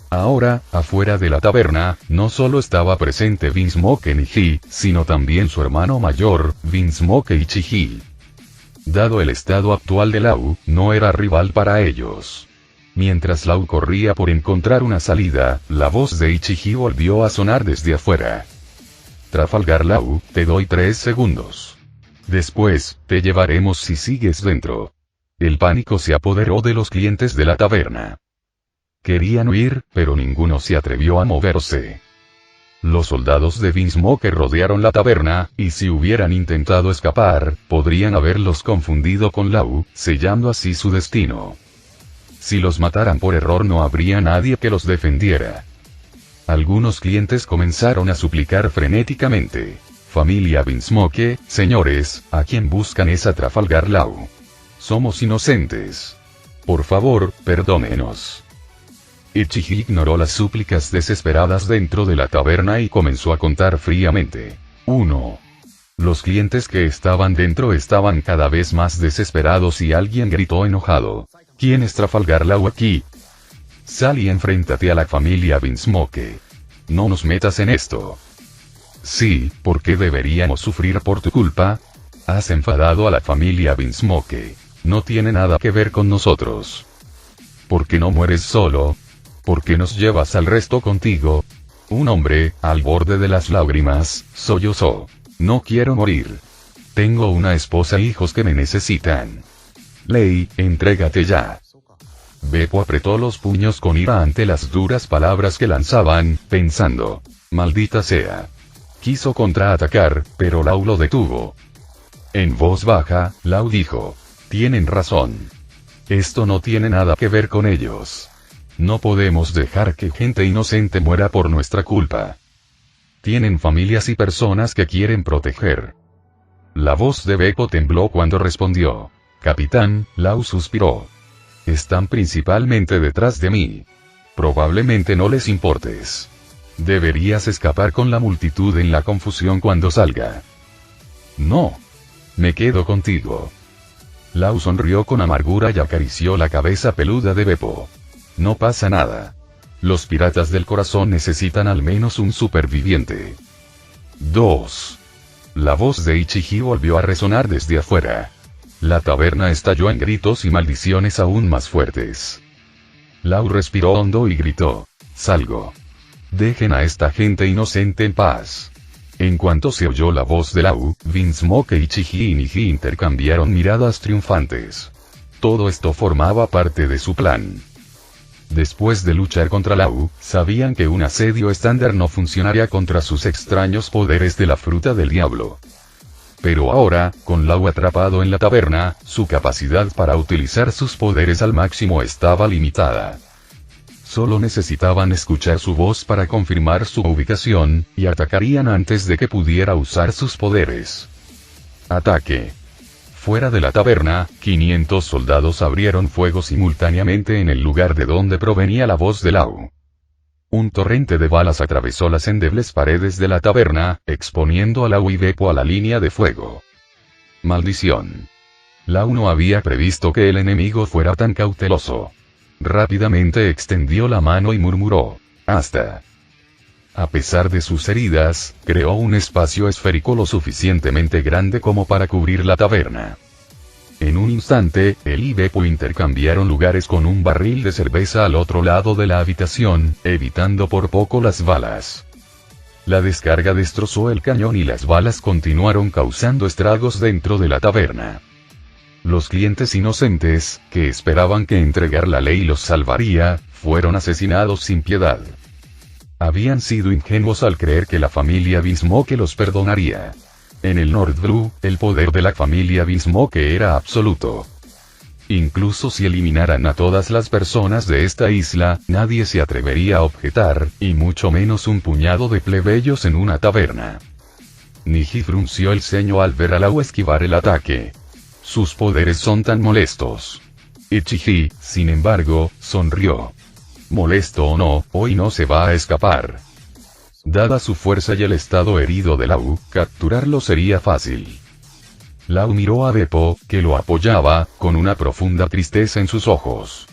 Ahora, afuera de la taberna, no solo estaba presente Vinsmoke Niji, sino también su hermano mayor, Vinsmoke Ichiji. Dado el estado actual de Lau, no era rival para ellos. Mientras Lau corría por encontrar una salida, la voz de Ichiji volvió a sonar desde afuera. Trafalgar Lau, te doy 3 segundos. Después, te llevaremos si sigues dentro. El pánico se apoderó de los clientes de la taberna. Querían huir, pero ninguno se atrevió a moverse. Los soldados de Vinsmoke rodearon la taberna, y si hubieran intentado escapar, podrían haberlos confundido con Lau, sellando así su destino. Si los mataran por error no habría nadie que los defendiera. Algunos clientes comenzaron a suplicar frenéticamente. Familia Vinsmoke, señores, ¿a quién buscan esa Trafalgar Lau? Somos inocentes. Por favor, perdónenos. Ichiji ignoró las súplicas desesperadas dentro de la taberna y comenzó a contar fríamente. 1. Los clientes que estaban dentro estaban cada vez más desesperados y alguien gritó enojado. ¿Quién es Trafalgar Lau aquí? Sal y enfréntate a la familia Vinsmoke. No nos metas en esto. Sí, ¿por qué deberíamos sufrir por tu culpa? Has enfadado a la familia Vinsmoke. No tiene nada que ver con nosotros. ¿Por qué no mueres solo? ¿Por qué nos llevas al resto contigo? Un hombre, al borde de las lágrimas, sollozó. No quiero morir. Tengo una esposa e hijos que me necesitan. Lei, entrégate ya. Beppo apretó los puños con ira ante las duras palabras que lanzaban, pensando. Maldita sea. Quiso contraatacar, pero Lau lo detuvo. En voz baja, Lau dijo. Tienen razón. Esto no tiene nada que ver con ellos. No podemos dejar que gente inocente muera por nuestra culpa. Tienen familias y personas que quieren proteger. La voz de Beppo tembló cuando respondió. Capitán, Lau suspiró. Están principalmente detrás de mí. Probablemente no les importes. Deberías escapar con la multitud en la confusión cuando salga. No. Me quedo contigo. Lau sonrió con amargura y acarició la cabeza peluda de Beppo. No pasa nada. Los piratas del corazón necesitan al menos un superviviente. 2. La voz de Ichiji volvió a resonar desde afuera. La taberna estalló en gritos y maldiciones aún más fuertes. Lau respiró hondo y gritó. Salgo. Dejen a esta gente inocente en paz. En cuanto se oyó la voz de Lau, Vinsmoke, Ichiji y Niji intercambiaron miradas triunfantes. Todo esto formaba parte de su plan. Después de luchar contra Lau, sabían que un asedio estándar no funcionaría contra sus extraños poderes de la fruta del diablo. Pero ahora, con Lau atrapado en la taberna, su capacidad para utilizar sus poderes al máximo estaba limitada. Solo necesitaban escuchar su voz para confirmar su ubicación, y atacarían antes de que pudiera usar sus poderes. Ataque. Fuera de la taberna, 500 soldados abrieron fuego simultáneamente en el lugar de donde provenía la voz de Lau. Un torrente de balas atravesó las endebles paredes de la taberna, exponiendo a Lau y Beppo a la línea de fuego. Maldición. Lau no había previsto que el enemigo fuera tan cauteloso. Rápidamente extendió la mano y murmuró. Hasta. A pesar de sus heridas, creó un espacio esférico lo suficientemente grande como para cubrir la taberna. En un instante, él y Beppo intercambiaron lugares con un barril de cerveza al otro lado de la habitación, evitando por poco las balas. La descarga destrozó el cañón y las balas continuaron causando estragos dentro de la taberna. Los clientes inocentes, que esperaban que entregar la ley los salvaría, fueron asesinados sin piedad. Habían sido ingenuos al creer que la familia Vinsmoke los perdonaría. En el Nord Blue, el poder de la familia Vinsmoke era absoluto. Incluso si eliminaran a todas las personas de esta isla, nadie se atrevería a objetar, y mucho menos un puñado de plebeyos en una taberna. Niji frunció el ceño al ver a Lau esquivar el ataque. Sus poderes son tan molestos. Ichihi, sin embargo, sonrió. Molesto o no, hoy no se va a escapar. Dada su fuerza y el estado herido de Lau, capturarlo sería fácil. Lau miró a Beppo, que lo apoyaba, con una profunda tristeza en sus ojos.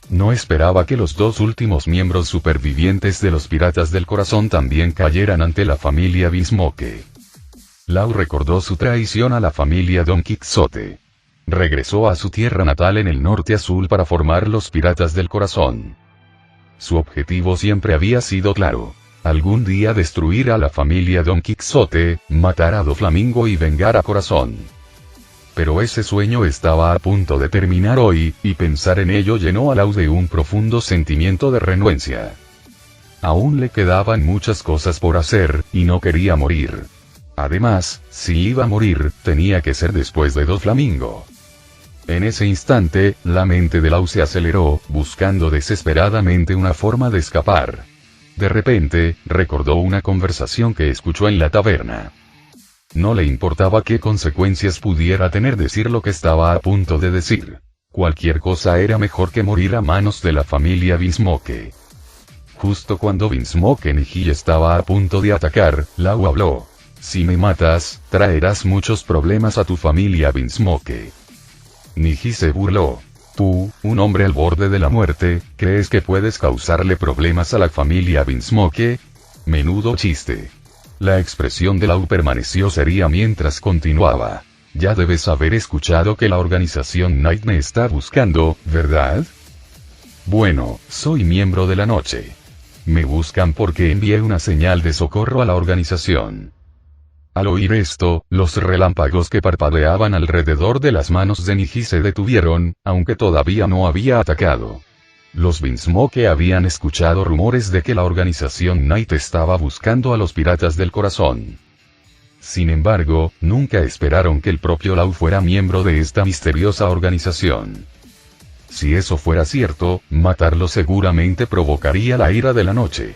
No esperaba que los dos últimos miembros supervivientes de los Piratas del Corazón también cayeran ante la familia Bismoke. Lau recordó su traición a la familia Don Quixote. Regresó a su tierra natal en el Norte Azul para formar los Piratas del Corazón. Su objetivo siempre había sido claro. Algún día destruir a la familia Don Quixote, matar a Doflamingo y vengar a Corazón. Pero ese sueño estaba a punto de terminar hoy, y pensar en ello llenó a Lau de un profundo sentimiento de renuencia. Aún le quedaban muchas cosas por hacer, y no quería morir. Además, si iba a morir, tenía que ser después de Doflamingo. En ese instante, la mente de Lau se aceleró, buscando desesperadamente una forma de escapar. De repente, recordó una conversación que escuchó en la taberna. No le importaba qué consecuencias pudiera tener decir lo que estaba a punto de decir. Cualquier cosa era mejor que morir a manos de la familia Bismoke. Justo cuando Bismoke Niji estaba a punto de atacar, Lau habló. Si me matas, traerás muchos problemas a tu familia Bismoke. Niji se burló. Tú, un hombre al borde de la muerte, ¿crees que puedes causarle problemas a la familia Bismoke? Menudo chiste. La expresión de Lau permaneció seria mientras continuaba. Ya debes haber escuchado que la organización Knight me está buscando, ¿verdad? Bueno, soy miembro de la noche. Me buscan porque envié una señal de socorro a la organización. Al oír esto, los relámpagos que parpadeaban alrededor de las manos de Niji se detuvieron, aunque todavía no había atacado. Los Bismoke habían escuchado rumores de que la organización Knight estaba buscando a los Piratas del Corazón. Sin embargo, nunca esperaron que el propio Lau fuera miembro de esta misteriosa organización. Si eso fuera cierto, matarlo seguramente provocaría la ira de la noche.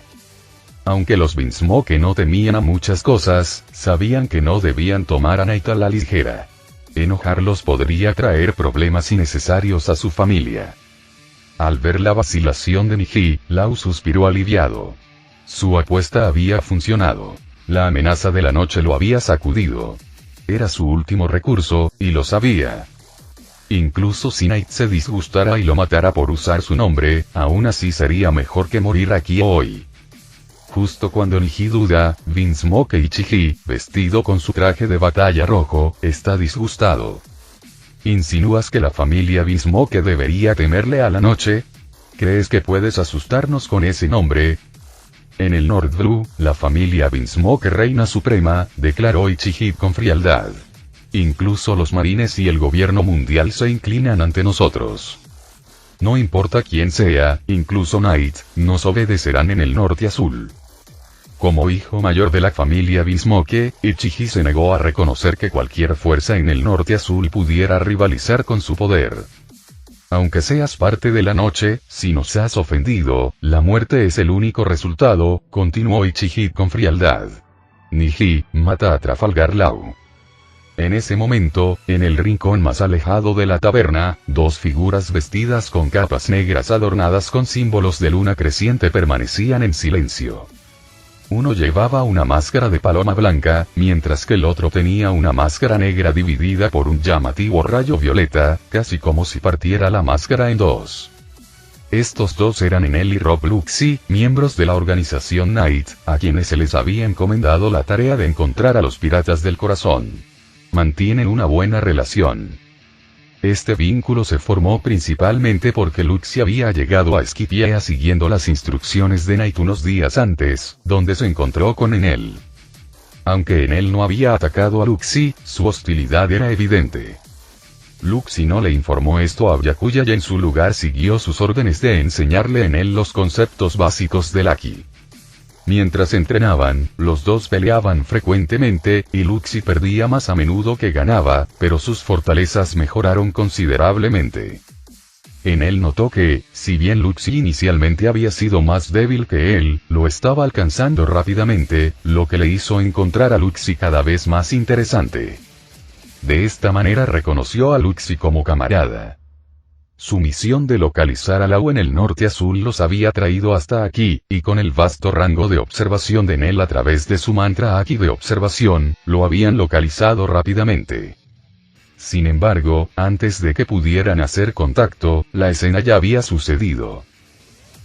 Aunque los Bismoke no temían a muchas cosas, sabían que no debían tomar a Knight a la ligera. Enojarlos podría traer problemas innecesarios a su familia. Al ver la vacilación de Niji, Lau suspiró aliviado. Su apuesta había funcionado. La amenaza de la noche lo había sacudido. Era su último recurso, y lo sabía. Incluso si Knight se disgustara y lo matara por usar su nombre, aún así sería mejor que morir aquí hoy. Justo cuando Niji duda, Bismoke Ichihi, vestido con su traje de batalla rojo, está disgustado. ¿Insinúas que la familia Bismoke debería temerle a la noche? ¿Crees que puedes asustarnos con ese nombre? En el North Blue, la familia Bismoke reina suprema, declaró Ichihi con frialdad. Incluso los marines y el gobierno mundial se inclinan ante nosotros. No importa quién sea, incluso Knight, nos obedecerán en el Norte Azul. Como hijo mayor de la familia Bismoke, Ichihi se negó a reconocer que cualquier fuerza en el Norte Azul pudiera rivalizar con su poder. Aunque seas parte de la noche, si nos has ofendido, la muerte es el único resultado, continuó Ichihi con frialdad. Niji, mata a Trafalgar Law. En ese momento, en el rincón más alejado de la taberna, dos figuras vestidas con capas negras adornadas con símbolos de luna creciente permanecían en silencio. Uno llevaba una máscara de paloma blanca, mientras que el otro tenía una máscara negra dividida por un llamativo rayo violeta, casi como si partiera la máscara en dos. Estos dos eran Enel y Rob Luxi, miembros de la organización Knight, a quienes se les había encomendado la tarea de encontrar a los Piratas del Corazón. Mantienen una buena relación. Este vínculo se formó principalmente porque Luxi había llegado a Skypiea siguiendo las instrucciones de Knight unos días antes, donde se encontró con Enel. Aunque Enel no había atacado a Luxi, su hostilidad era evidente. Luxi no le informó esto a Byakuya y en su lugar siguió sus órdenes de enseñarle a Enel los conceptos básicos del Haki. Mientras entrenaban, los dos peleaban frecuentemente, y Luxi perdía más a menudo que ganaba, pero sus fortalezas mejoraron considerablemente. En él notó que, si bien Luxi inicialmente había sido más débil que él, lo estaba alcanzando rápidamente, lo que le hizo encontrar a Luxi cada vez más interesante. De esta manera reconoció a Luxi como camarada. Su misión de localizar a Lau en el Norte Azul los había traído hasta aquí, y con el vasto rango de observación de Nel a través de su mantra Aki de observación, lo habían localizado rápidamente. Sin embargo, antes de que pudieran hacer contacto, la escena ya había sucedido.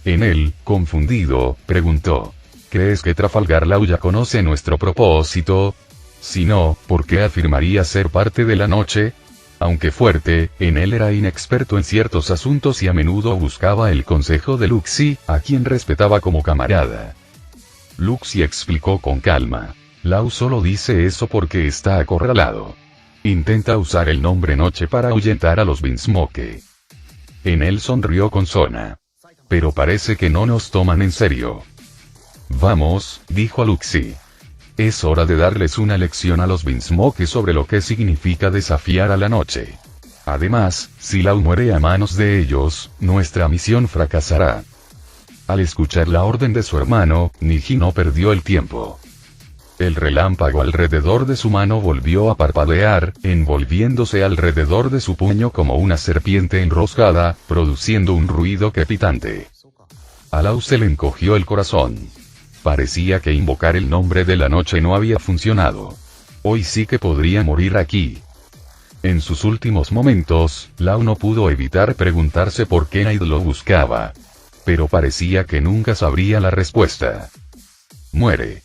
Enel, confundido, preguntó: ¿Crees que Trafalgar Law ya conoce nuestro propósito? Si no, ¿por qué afirmaría ser parte de la noche? Aunque fuerte, Enel era inexperto en ciertos asuntos y a menudo buscaba el consejo de Luxi, a quien respetaba como camarada. Luxi explicó con calma: Lau solo dice eso porque está acorralado. Intenta usar el nombre Noche para ahuyentar a los Vinsmoke. Enel sonrió con sona. Pero parece que no nos toman en serio. Vamos, dijo a Luxi. Es hora de darles una lección a los Vinsmoke sobre lo que significa desafiar a la noche. Además, si Lau muere a manos de ellos, nuestra misión fracasará. Al escuchar la orden de su hermano, Niji no perdió el tiempo. El relámpago alrededor de su mano volvió a parpadear, envolviéndose alrededor de su puño como una serpiente enroscada, produciendo un ruido crepitante. A Lau se le encogió el corazón. Parecía que invocar el nombre de la noche no había funcionado. Hoy sí que podría morir aquí. En sus últimos momentos, Lau no pudo evitar preguntarse por qué Naid lo buscaba. Pero parecía que nunca sabría la respuesta. Muere.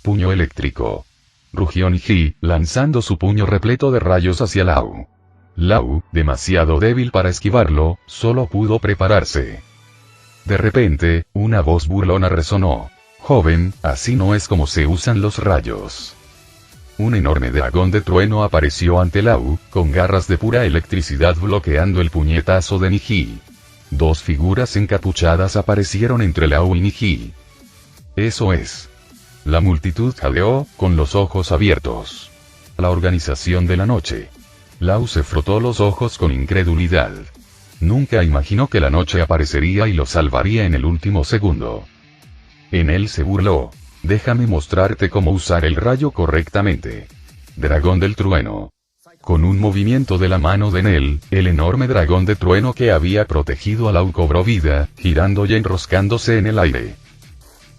Puño eléctrico. Rugió Niji, lanzando su puño repleto de rayos hacia Lau. Lau, demasiado débil para esquivarlo, solo pudo prepararse. De repente, una voz burlona resonó. Joven, así no es como se usan los rayos. Un enorme dragón de trueno apareció ante Lau, con garras de pura electricidad bloqueando el puñetazo de Niji. Dos figuras encapuchadas aparecieron entre Lau y Niji. Eso es. La multitud jadeó, con los ojos abiertos. La organización de la noche. Lau se frotó los ojos con incredulidad. Nunca imaginó que la noche aparecería y lo salvaría en el último segundo. Enel se burló. Déjame mostrarte cómo usar el rayo correctamente. Dragón del trueno. Con un movimiento de la mano de Enel, el enorme dragón de trueno que había protegido a Lau cobró vida, girando y enroscándose en el aire.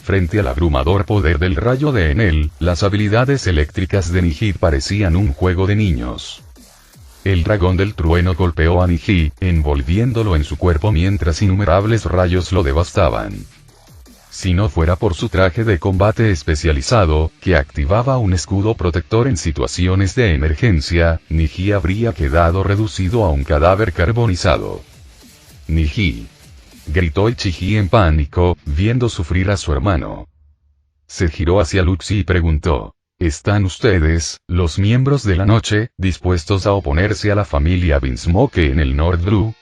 Frente al abrumador poder del rayo de Enel, las habilidades eléctricas de Niji parecían un juego de niños. El dragón del trueno golpeó a Niji, envolviéndolo en su cuerpo mientras innumerables rayos lo devastaban. Si no fuera por su traje de combate especializado, que activaba un escudo protector en situaciones de emergencia, Niji habría quedado reducido a un cadáver carbonizado. Niji. Gritó Ichiji en pánico, viendo sufrir a su hermano. Se giró hacia Luxi y preguntó: ¿Están ustedes, los miembros de la noche, dispuestos a oponerse a la familia Vinsmoke en el North Blue?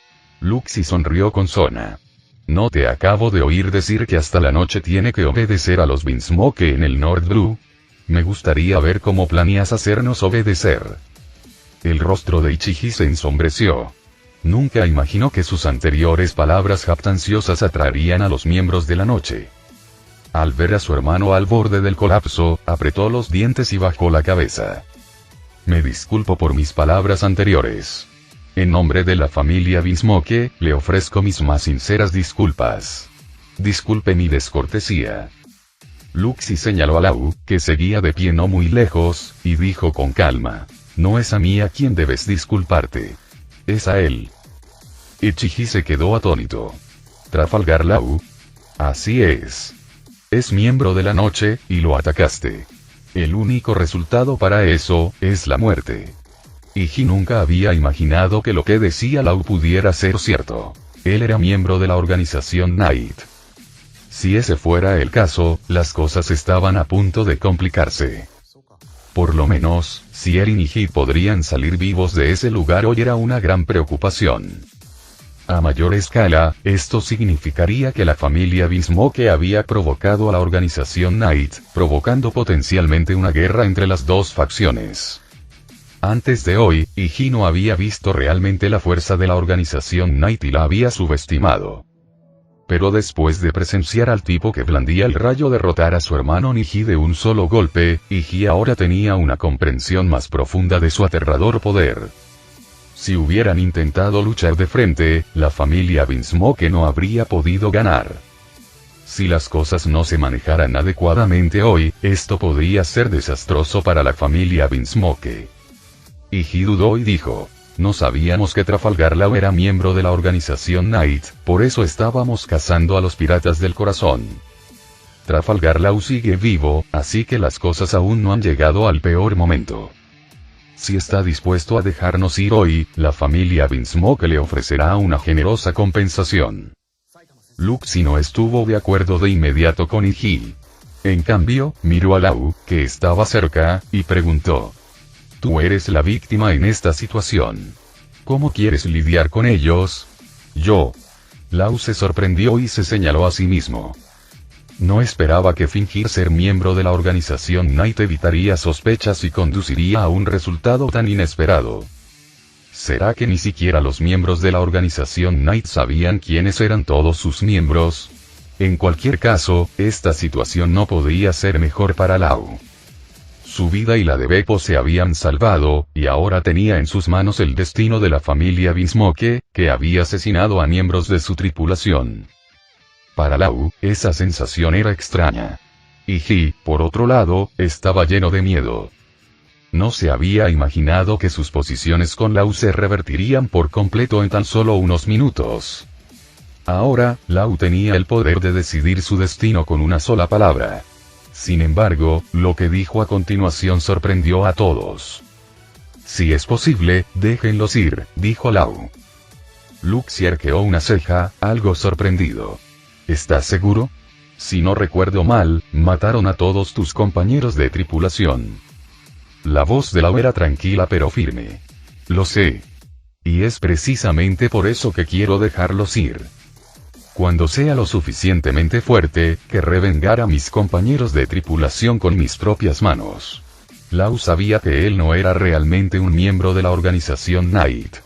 Luxi sonrió con sona. ¿No te acabo de oír decir que hasta la noche tiene que obedecer a los Vinsmoke en el North Blue? Me gustaría ver cómo planeas hacernos obedecer. El rostro de Ichiji se ensombreció. Nunca imaginó que sus anteriores palabras jactanciosas atraerían a los miembros de la noche. Al ver a su hermano al borde del colapso, apretó los dientes y bajó la cabeza. Me disculpo por mis palabras anteriores. En nombre de la familia Vinsmoke, le ofrezco mis más sinceras disculpas. Disculpe mi descortesía. Luxi señaló a Lau, que seguía de pie no muy lejos, y dijo con calma: No es a mí a quien debes disculparte. Es a él. Ichiji se quedó atónito. Trafalgar Law. Así es. Es miembro de la noche, y lo atacaste. El único resultado para eso, es la muerte. Iji nunca había imaginado que lo que decía Lau pudiera ser cierto. Él era miembro de la organización Night. Si ese fuera el caso, las cosas estaban a punto de complicarse. Por lo menos, si él y Niji podrían salir vivos de ese lugar hoy era una gran preocupación. A mayor escala, esto significaría que la familia Vinsmoke había provocado a la organización Knight, provocando potencialmente una guerra entre las dos facciones. Antes de hoy, Iji no había visto realmente la fuerza de la organización Knight y la había subestimado. Pero después de presenciar al tipo que blandía el rayo derrotar a su hermano Niji de un solo golpe, Iji ahora tenía una comprensión más profunda de su aterrador poder. Si hubieran intentado luchar de frente, la familia Vinsmoke no habría podido ganar. Si las cosas no se manejaran adecuadamente hoy, esto podría ser desastroso para la familia Vinsmoke. Iji dudó y dijo: no sabíamos que Trafalgar Law era miembro de la organización Knight, por eso estábamos cazando a los piratas del corazón. Trafalgar Law sigue vivo, así que las cosas aún no han llegado al peor momento. Si está dispuesto a dejarnos ir hoy, la familia Vinsmoke le ofrecerá una generosa compensación. Luxi no estuvo de acuerdo de inmediato con Iji. En cambio, miró a Law, que estaba cerca, y preguntó: tú eres la víctima en esta situación. ¿Cómo quieres lidiar con ellos? Yo. Law se sorprendió y se señaló a sí mismo. No esperaba que fingir ser miembro de la organización Knight evitaría sospechas y conduciría a un resultado tan inesperado. ¿Será que ni siquiera los miembros de la organización Knight sabían quiénes eran todos sus miembros? En cualquier caso, esta situación no podía ser mejor para Law. Su vida y la de Beppo se habían salvado, y ahora tenía en sus manos el destino de la familia Vinsmoke, que había asesinado a miembros de su tripulación. Para Law, esa sensación era extraña. Iji, por otro lado, estaba lleno de miedo. No se había imaginado que sus posiciones con Law se revertirían por completo en tan solo unos minutos. Ahora, Law tenía el poder de decidir su destino con una sola palabra. Sin embargo, lo que dijo a continuación sorprendió a todos. Si es posible, déjenlos ir, dijo Law. Luxi arqueó una ceja, algo sorprendido. ¿Estás seguro? Si no recuerdo mal, mataron a todos tus compañeros de tripulación. La voz de Law era tranquila pero firme. Lo sé. Y es precisamente por eso que quiero dejarlos ir. Cuando sea lo suficientemente fuerte, querré vengar a mis compañeros de tripulación con mis propias manos. Law sabía que él no era realmente un miembro de la organización Knight.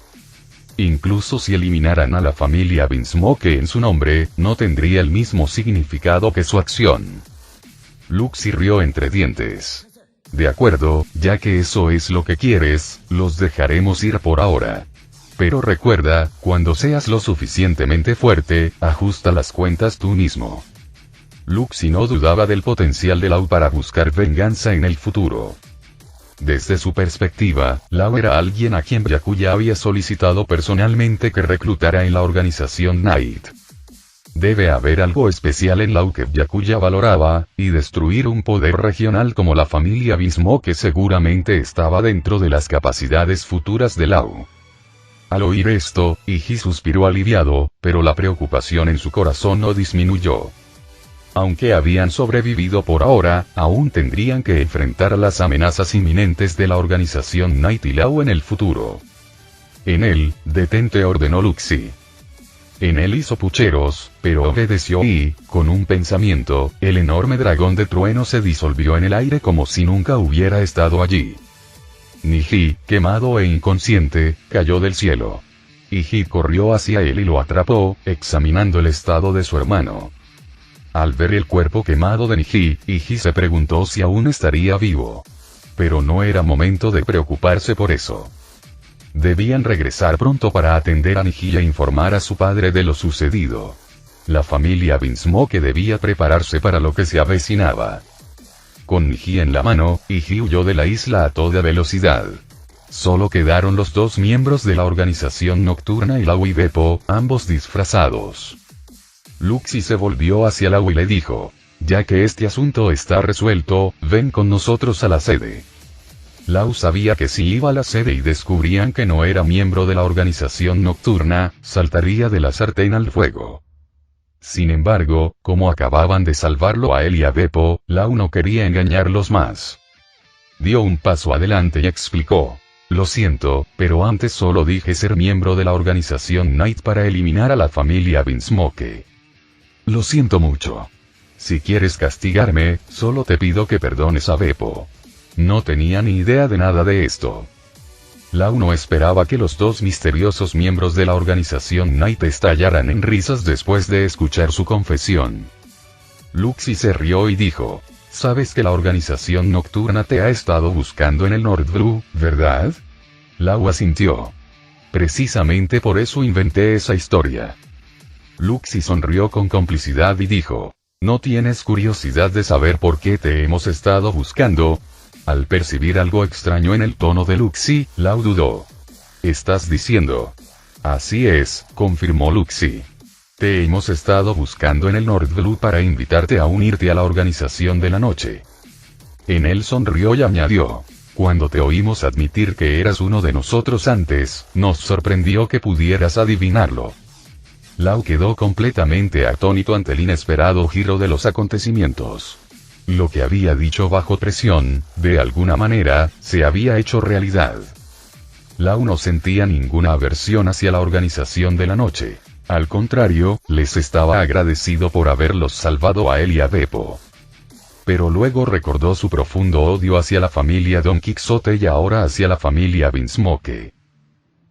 Incluso si eliminaran a la familia Vinsmoke en su nombre, no tendría el mismo significado que su acción. Luxi rió entre dientes. De acuerdo, ya que eso es lo que quieres, los dejaremos ir por ahora. Pero recuerda, cuando seas lo suficientemente fuerte, ajusta las cuentas tú mismo. Luxi no dudaba del potencial de Law para buscar venganza en el futuro. Desde su perspectiva, Law era alguien a quien Byakuya había solicitado personalmente que reclutara en la organización Knight. Debe haber algo especial en Law que Byakuya valoraba, y destruir un poder regional como la familia Vinsmoke seguramente estaba dentro de las capacidades futuras de Law. Al oír esto, Iji suspiró aliviado, pero la preocupación en su corazón no disminuyó. Aunque habían sobrevivido por ahora, aún tendrían que enfrentar las amenazas inminentes de la organización Knight y Law en el futuro. En él, detente, ordenó Luxi. En él hizo pucheros, pero obedeció y, con un pensamiento, el enorme dragón de trueno se disolvió en el aire como si nunca hubiera estado allí. Niji, quemado e inconsciente, cayó del cielo. Iji corrió hacia él y lo atrapó, examinando el estado de su hermano. Al ver el cuerpo quemado de Niji, Iji se preguntó si aún estaría vivo. Pero no era momento de preocuparse por eso. Debían regresar pronto para atender a Niji e informar a su padre de lo sucedido. La familia Vinsmoke debía prepararse para lo que se avecinaba. Con Niji en la mano, Iji huyó de la isla a toda velocidad. Solo quedaron los dos miembros de la organización nocturna y Law y Beppo, ambos disfrazados. Luxi se volvió hacia Law y le dijo: ya que este asunto está resuelto, ven con nosotros a la sede. Law sabía que si iba a la sede y descubrían que no era miembro de la organización nocturna, saltaría de la sartén al fuego. Sin embargo, como acababan de salvarlo a él y a Beppo, Law no quería engañarlos más. Dio un paso adelante y explicó: Lo siento, pero antes solo dije ser miembro de la organización Knight para eliminar a la familia Vinsmoke. Lo siento mucho. Si quieres castigarme, solo te pido que perdones a Beppo. No tenía ni idea de nada de esto. Lau no esperaba que los dos misteriosos miembros de la organización Knight estallaran en risas después de escuchar su confesión. Luxi se rió y dijo, «Sabes que la organización nocturna te ha estado buscando en el North Blue, ¿verdad?» Lau asintió. «Precisamente por eso inventé esa historia». Luxi sonrió con complicidad y dijo, «¿No tienes curiosidad de saber por qué te hemos estado buscando?» Al percibir algo extraño en el tono de Luxi, Lau dudó. «¿Estás diciendo?» «Así es», confirmó Luxi. «Te hemos estado buscando en el North Blue para invitarte a unirte a la organización de la noche». En él sonrió y añadió, «Cuando te oímos admitir que eras uno de nosotros antes, nos sorprendió que pudieras adivinarlo». Lau quedó completamente atónito ante el inesperado giro de los acontecimientos. Lo que había dicho bajo presión, de alguna manera, se había hecho realidad. Lau no sentía ninguna aversión hacia la organización de la noche. Al contrario, les estaba agradecido por haberlos salvado a él y a Beppo. Pero luego recordó su profundo odio hacia la familia Don Quixote y ahora hacia la familia Vinsmoke.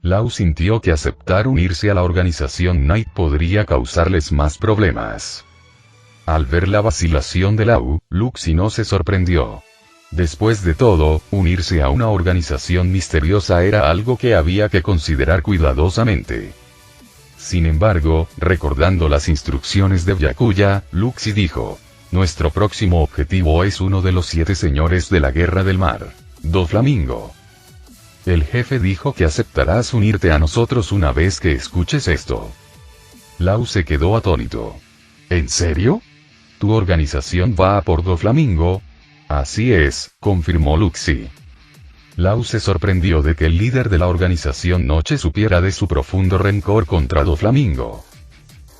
Lau sintió que aceptar unirse a la organización Knight podría causarles más problemas. Al ver la vacilación de Lau, Luxi no se sorprendió. Después de todo, unirse a una organización misteriosa era algo que había que considerar cuidadosamente. Sin embargo, recordando las instrucciones de Byakuya, Luxi dijo, «Nuestro próximo objetivo es uno de los 7 señores de la Guerra del Mar, Doflamingo. El jefe dijo que aceptarás unirte a nosotros una vez que escuches esto». Lau se quedó atónito. «¿En serio? ¿Tu organización va a por Doflamingo?» «Así es», confirmó Luxi. Lau se sorprendió de que el líder de la organización Noche supiera de su profundo rencor contra Doflamingo.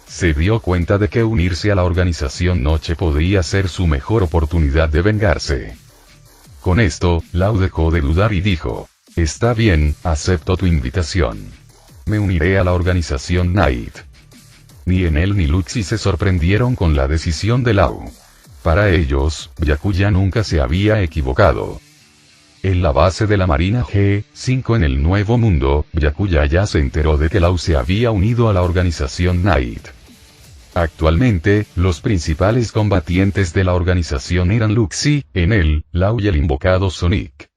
Se dio cuenta de que unirse a la organización Noche podría ser su mejor oportunidad de vengarse. Con esto, Lau dejó de dudar y dijo, «Está bien, acepto tu invitación. Me uniré a la organización Knight». Ni en él ni Luxi se sorprendieron con la decisión de Lau. Para ellos, Byakuya nunca se había equivocado. En la base de la Marina G5 en el Nuevo Mundo, Byakuya ya se enteró de que Lau se había unido a la organización Knight. Actualmente, los principales combatientes de la organización eran Luxi, Enel, Lau y el invocado Sonic.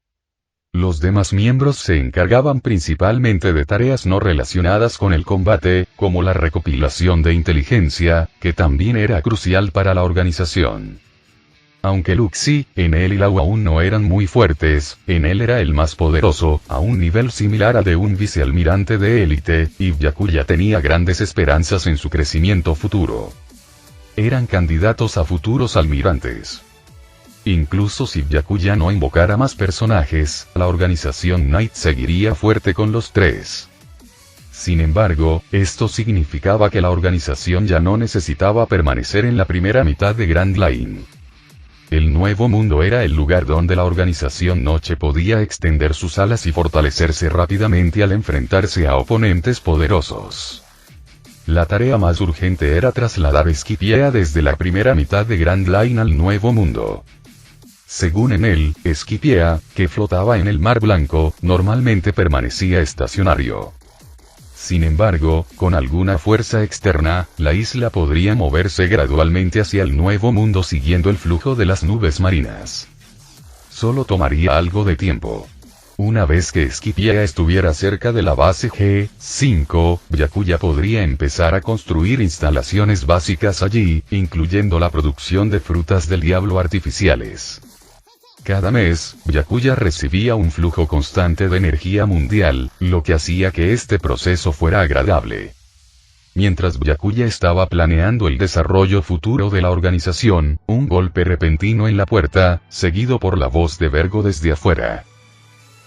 Los demás miembros se encargaban principalmente de tareas no relacionadas con el combate, como la recopilación de inteligencia, que también era crucial para la organización. Aunque Luxi, Enel y Lau aún no eran muy fuertes, Enel era el más poderoso, a un nivel similar al de un vicealmirante de élite, y Byakuya tenía grandes esperanzas en su crecimiento futuro. Eran candidatos a futuros almirantes. Incluso si Byakuya no invocara más personajes, la organización Knight seguiría fuerte con los 3. Sin embargo, esto significaba que la organización ya no necesitaba permanecer en la primera mitad de Grand Line. El Nuevo Mundo era el lugar donde la organización Noche podía extender sus alas y fortalecerse rápidamente al enfrentarse a oponentes poderosos. La tarea más urgente era trasladar Skypiea desde la primera mitad de Grand Line al Nuevo Mundo. Según Enel, Skypiea, que flotaba en el Mar Blanco, normalmente permanecía estacionario. Sin embargo, con alguna fuerza externa, la isla podría moverse gradualmente hacia el Nuevo Mundo siguiendo el flujo de las nubes marinas. Solo tomaría algo de tiempo. Una vez que Skypiea estuviera cerca de la base G5, Byakuya podría empezar a construir instalaciones básicas allí, incluyendo la producción de frutas del diablo artificiales. Cada mes, Byakuya recibía un flujo constante de energía mundial, lo que hacía que este proceso fuera agradable. Mientras Byakuya estaba planeando el desarrollo futuro de la organización, un golpe repentino en la puerta, seguido por la voz de Vergo desde afuera.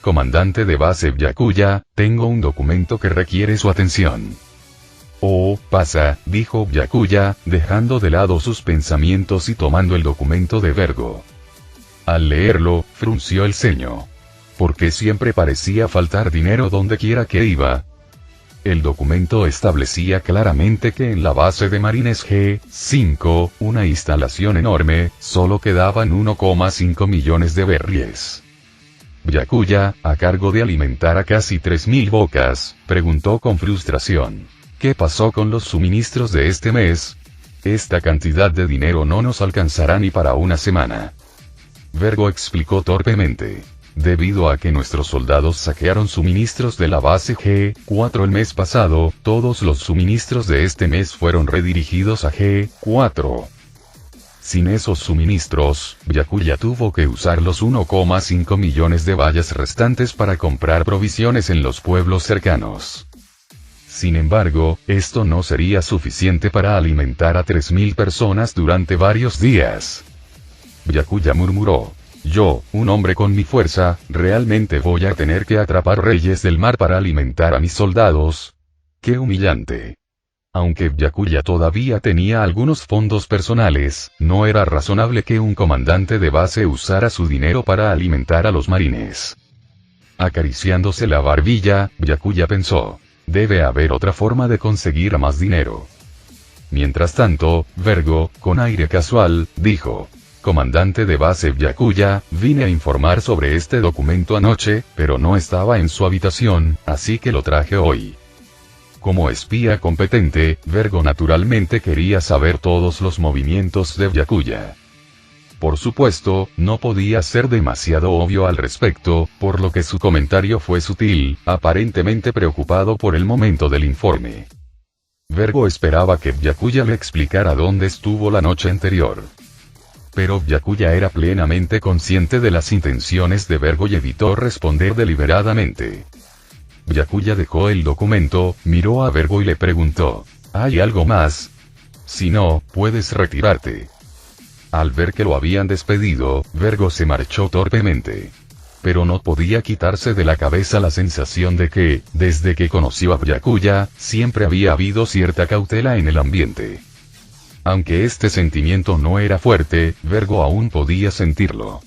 «Comandante de base Byakuya, tengo un documento que requiere su atención». «Oh, pasa», dijo Byakuya, dejando de lado sus pensamientos y tomando el documento de Vergo. Al leerlo, frunció el ceño. ¿Por qué siempre parecía faltar dinero donde quiera que iba? El documento establecía claramente que en la base de Marines G5, una instalación enorme, solo quedaban 1,5 millones de berries. Byakuya, a cargo de alimentar a casi 3.000 bocas, preguntó con frustración. ¿Qué pasó con los suministros de este mes? Esta cantidad de dinero no nos alcanzará ni para una semana. Vergo explicó torpemente. Debido a que nuestros soldados saquearon suministros de la base G4 el mes pasado, todos los suministros de este mes fueron redirigidos a G4. Sin esos suministros, Byakuya tuvo que usar los 1,5 millones de vallas restantes para comprar provisiones en los pueblos cercanos. Sin embargo, esto no sería suficiente para alimentar a 3.000 personas durante varios días. Byakuya murmuró. Yo, un hombre con mi fuerza, ¿realmente voy a tener que atrapar reyes del mar para alimentar a mis soldados? ¡Qué humillante! Aunque Byakuya todavía tenía algunos fondos personales, no era razonable que un comandante de base usara su dinero para alimentar a los marines. Acariciándose la barbilla, Byakuya pensó. Debe haber otra forma de conseguir más dinero. Mientras tanto, Vergo, con aire casual, dijo. Comandante de base Byakuya, vine a informar sobre este documento anoche, pero no estaba en su habitación, así que lo traje hoy. Como espía competente, Vergo naturalmente quería saber todos los movimientos de Byakuya. Por supuesto, no podía ser demasiado obvio al respecto, por lo que su comentario fue sutil, aparentemente preocupado por el momento del informe. Vergo esperaba que Byakuya le explicara dónde estuvo la noche anterior. Pero Byakuya era plenamente consciente de las intenciones de Vergo y evitó responder deliberadamente. Byakuya dejó el documento, miró a Vergo y le preguntó, ¿hay algo más? Si no, puedes retirarte. Al ver que lo habían despedido, Vergo se marchó torpemente. Pero no podía quitarse de la cabeza la sensación de que, desde que conoció a Byakuya, siempre había habido cierta cautela en el ambiente. Aunque este sentimiento no era fuerte, Vergo aún podía sentirlo.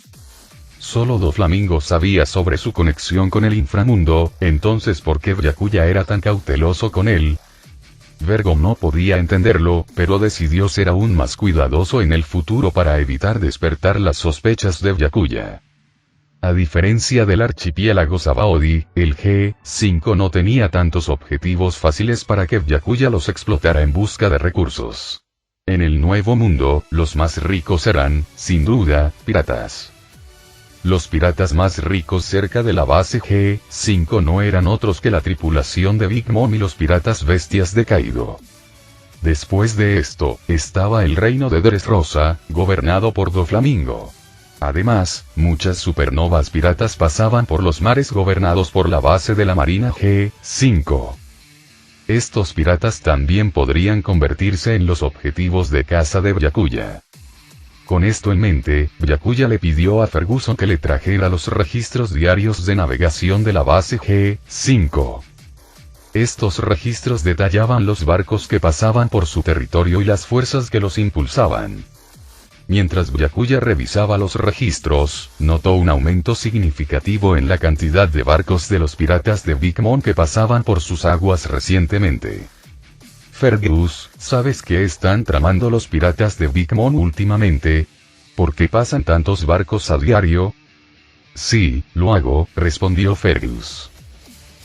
Solo Doflamingo sabía sobre su conexión con el inframundo, entonces ¿por qué Byakuya era tan cauteloso con él? Vergo no podía entenderlo, pero decidió ser aún más cuidadoso en el futuro para evitar despertar las sospechas de Byakuya. A diferencia del archipiélago Sabaody, el G5 no tenía tantos objetivos fáciles para que Byakuya los explotara en busca de recursos. En el Nuevo Mundo, los más ricos eran, sin duda, piratas. Los piratas más ricos cerca de la base G5 no eran otros que la tripulación de Big Mom y los piratas bestias de Kaido. Después de esto, estaba el reino de Dressrosa, gobernado por Doflamingo. Además, muchas supernovas piratas pasaban por los mares gobernados por la base de la Marina G5. Estos piratas también podrían convertirse en los objetivos de caza de Byakuya. Con esto en mente, Byakuya le pidió a Ferguson que le trajera los registros diarios de navegación de la base G5. Estos registros detallaban los barcos que pasaban por su territorio y las fuerzas que los impulsaban. Mientras Byakuya revisaba los registros, notó un aumento significativo en la cantidad de barcos de los piratas de Big Mom que pasaban por sus aguas recientemente. Fergus, ¿sabes qué están tramando los piratas de Big Mom últimamente? ¿Por qué pasan tantos barcos a diario? Sí, lo hago, respondió Fergus.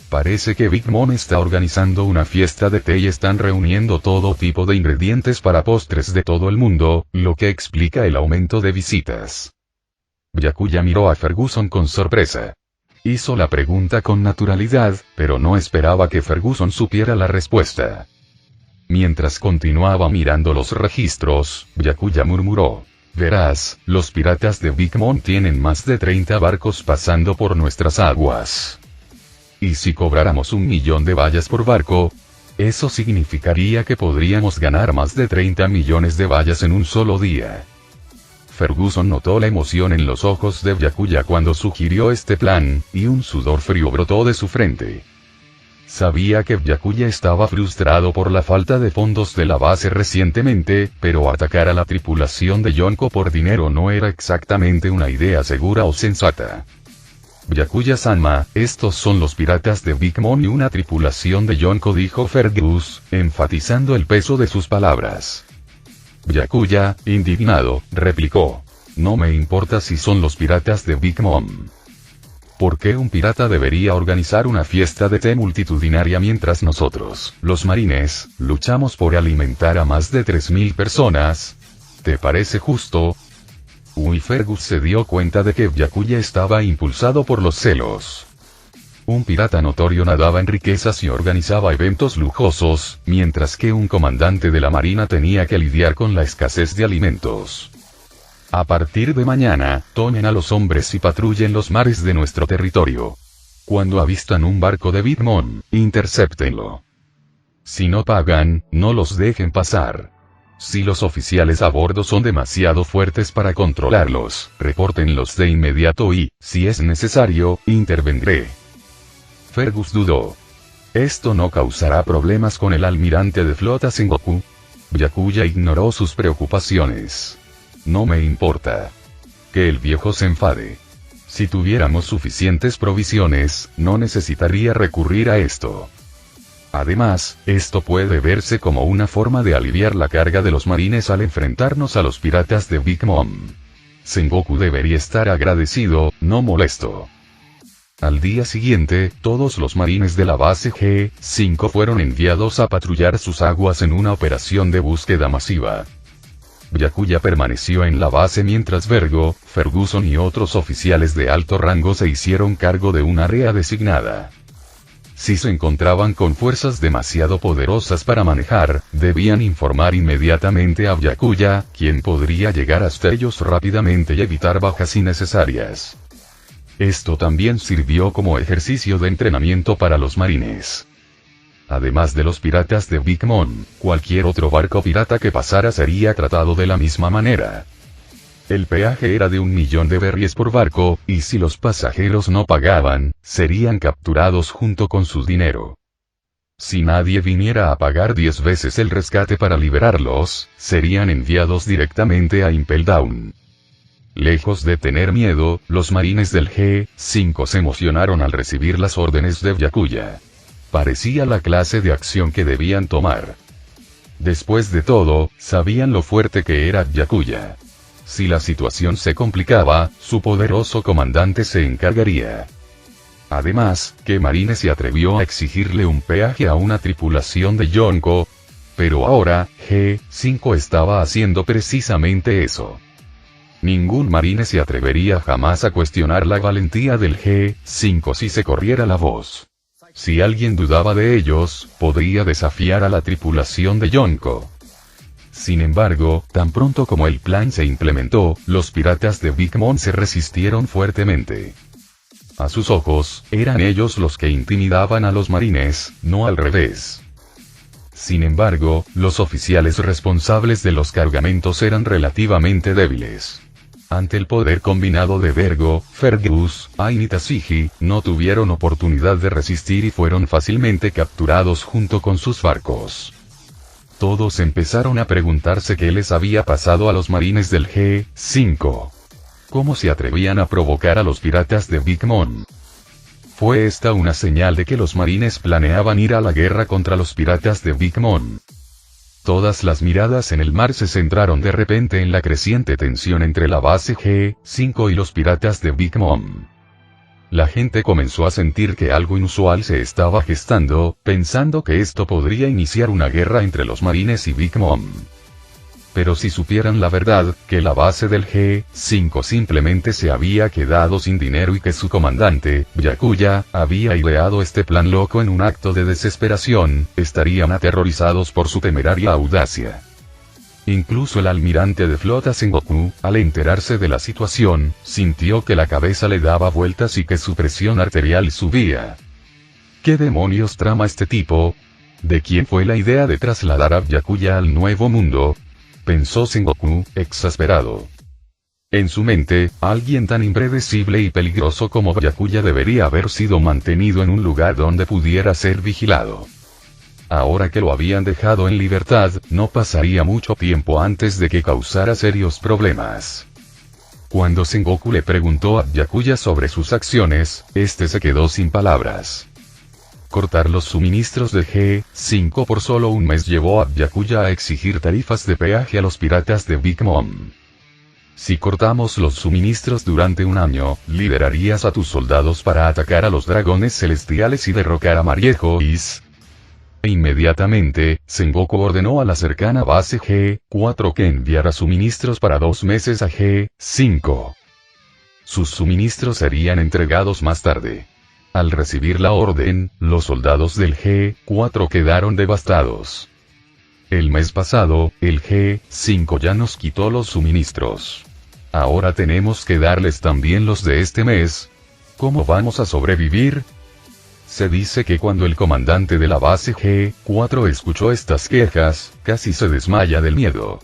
Parece que Big Mom está organizando una fiesta de té y están reuniendo todo tipo de ingredientes para postres de todo el mundo, lo que explica el aumento de visitas. Byakuya miró a Ferguson con sorpresa. Hizo la pregunta con naturalidad, pero no esperaba que Ferguson supiera la respuesta. Mientras continuaba mirando los registros, Byakuya murmuró. Verás, los piratas de Big Mom tienen más de 30 barcos pasando por nuestras aguas. ¿Y si cobráramos 1 millón de vallas por barco? Eso significaría que podríamos ganar más de 30 millones de vallas en un solo día. Ferguson notó la emoción en los ojos de Byakuya cuando sugirió este plan, y un sudor frío brotó de su frente. Sabía que Byakuya estaba frustrado por la falta de fondos de la base recientemente, pero atacar a la tripulación de Yonko por dinero no era exactamente una idea segura o sensata. Byakuya-sama, estos son los piratas de Big Mom y una tripulación de Yonko, dijo Fergus, enfatizando el peso de sus palabras. Byakuya, indignado, replicó. No me importa si son los piratas de Big Mom. ¿Por qué un pirata debería organizar una fiesta de té multitudinaria mientras nosotros, los marines, luchamos por alimentar a más de 3000 personas? ¿Te parece justo? Fergus se dio cuenta de que Byakuya estaba impulsado por los celos. Un pirata notorio nadaba en riquezas y organizaba eventos lujosos, mientras que un comandante de la marina tenía que lidiar con la escasez de alimentos. A partir de mañana, tomen a los hombres y patrullen los mares de nuestro territorio. Cuando avistan un barco de Big Mom, intercéptenlo. Si no pagan, no los dejen pasar. Si los oficiales a bordo son demasiado fuertes para controlarlos, repórtenlos de inmediato y, si es necesario, intervendré. Fergus dudó. ¿Esto no causará problemas con el almirante de flota Sengoku? Byakuya ignoró sus preocupaciones. No me importa. Que el viejo se enfade. Si tuviéramos suficientes provisiones, no necesitaría recurrir a esto. Además, esto puede verse como una forma de aliviar la carga de los marines al enfrentarnos a los piratas de Big Mom. Sengoku debería estar agradecido, no molesto. Al día siguiente, todos los marines de la base G5 fueron enviados a patrullar sus aguas en una operación de búsqueda masiva. Byakuya permaneció en la base mientras Vergo, Ferguson y otros oficiales de alto rango se hicieron cargo de un área designada. Si se encontraban con fuerzas demasiado poderosas para manejar, debían informar inmediatamente a Byakuya, quien podría llegar hasta ellos rápidamente y evitar bajas innecesarias. Esto también sirvió como ejercicio de entrenamiento para los marines. Además de los piratas de Big Mom, cualquier otro barco pirata que pasara sería tratado de la misma manera. El peaje era de 1.000.000 de berries por barco, y si los pasajeros no pagaban, serían capturados junto con su dinero. Si nadie viniera a pagar 10 veces el rescate para liberarlos, serían enviados directamente a Impel Down. Lejos de tener miedo, los marines del G5 se emocionaron al recibir las órdenes de Byakuya. Parecía la clase de acción que debían tomar. Después de todo, sabían lo fuerte que era Byakuya. Si la situación se complicaba, su poderoso comandante se encargaría. Además, ¿qué marine se atrevió a exigirle un peaje a una tripulación de Yonko? Pero ahora, G5 estaba haciendo precisamente eso. Ningún marine se atrevería jamás a cuestionar la valentía del G5 si se corriera la voz. Si alguien dudaba de ellos, podría desafiar a la tripulación de Yonko. Sin embargo, tan pronto como el plan se implementó, los piratas de Big Mom se resistieron fuertemente. A sus ojos, eran ellos los que intimidaban a los marines, no al revés. Sin embargo, los oficiales responsables de los cargamentos eran relativamente débiles. Ante el poder combinado de Vergo, Fergus, Ain y Tashigi, no tuvieron oportunidad de resistir y fueron fácilmente capturados junto con sus barcos. Todos empezaron a preguntarse qué les había pasado a los marines del G5. ¿Cómo se atrevían a provocar a los piratas de Big Mom? ¿Fue esta una señal de que los marines planeaban ir a la guerra contra los piratas de Big Mom? Todas las miradas en el mar se centraron de repente en la creciente tensión entre la base G5 y los piratas de Big Mom. La gente comenzó a sentir que algo inusual se estaba gestando, pensando que esto podría iniciar una guerra entre los marines y Big Mom. Pero si supieran la verdad, que la base del G5 simplemente se había quedado sin dinero y que su comandante, Byakuya, había ideado este plan loco en un acto de desesperación, estarían aterrorizados por su temeraria audacia. Incluso el almirante de flota Sengoku, al enterarse de la situación, sintió que la cabeza le daba vueltas y que su presión arterial subía. ¿Qué demonios trama este tipo? ¿De quién fue la idea de trasladar a Byakuya al nuevo mundo? Pensó Sengoku, exasperado. En su mente, alguien tan impredecible y peligroso como Byakuya debería haber sido mantenido en un lugar donde pudiera ser vigilado. Ahora que lo habían dejado en libertad, no pasaría mucho tiempo antes de que causara serios problemas. Cuando Sengoku le preguntó a Byakuya sobre sus acciones, este se quedó sin palabras. Cortar los suministros de G5 por solo un mes llevó a Byakuya a exigir tarifas de peaje a los piratas de Big Mom. Si cortamos los suministros durante un año, liberarías a tus soldados para atacar a los dragones celestiales y derrocar a Mariejois. Inmediatamente, Sengoku ordenó a la cercana base G4 que enviara suministros para 2 meses a G5. Sus suministros serían entregados más tarde. Al recibir la orden, los soldados del G4 quedaron devastados. El mes pasado, el G5 ya nos quitó los suministros. Ahora tenemos que darles también los de este mes. ¿Cómo vamos a sobrevivir? Se dice que cuando el comandante de la base G4 escuchó estas quejas, casi se desmaya del miedo.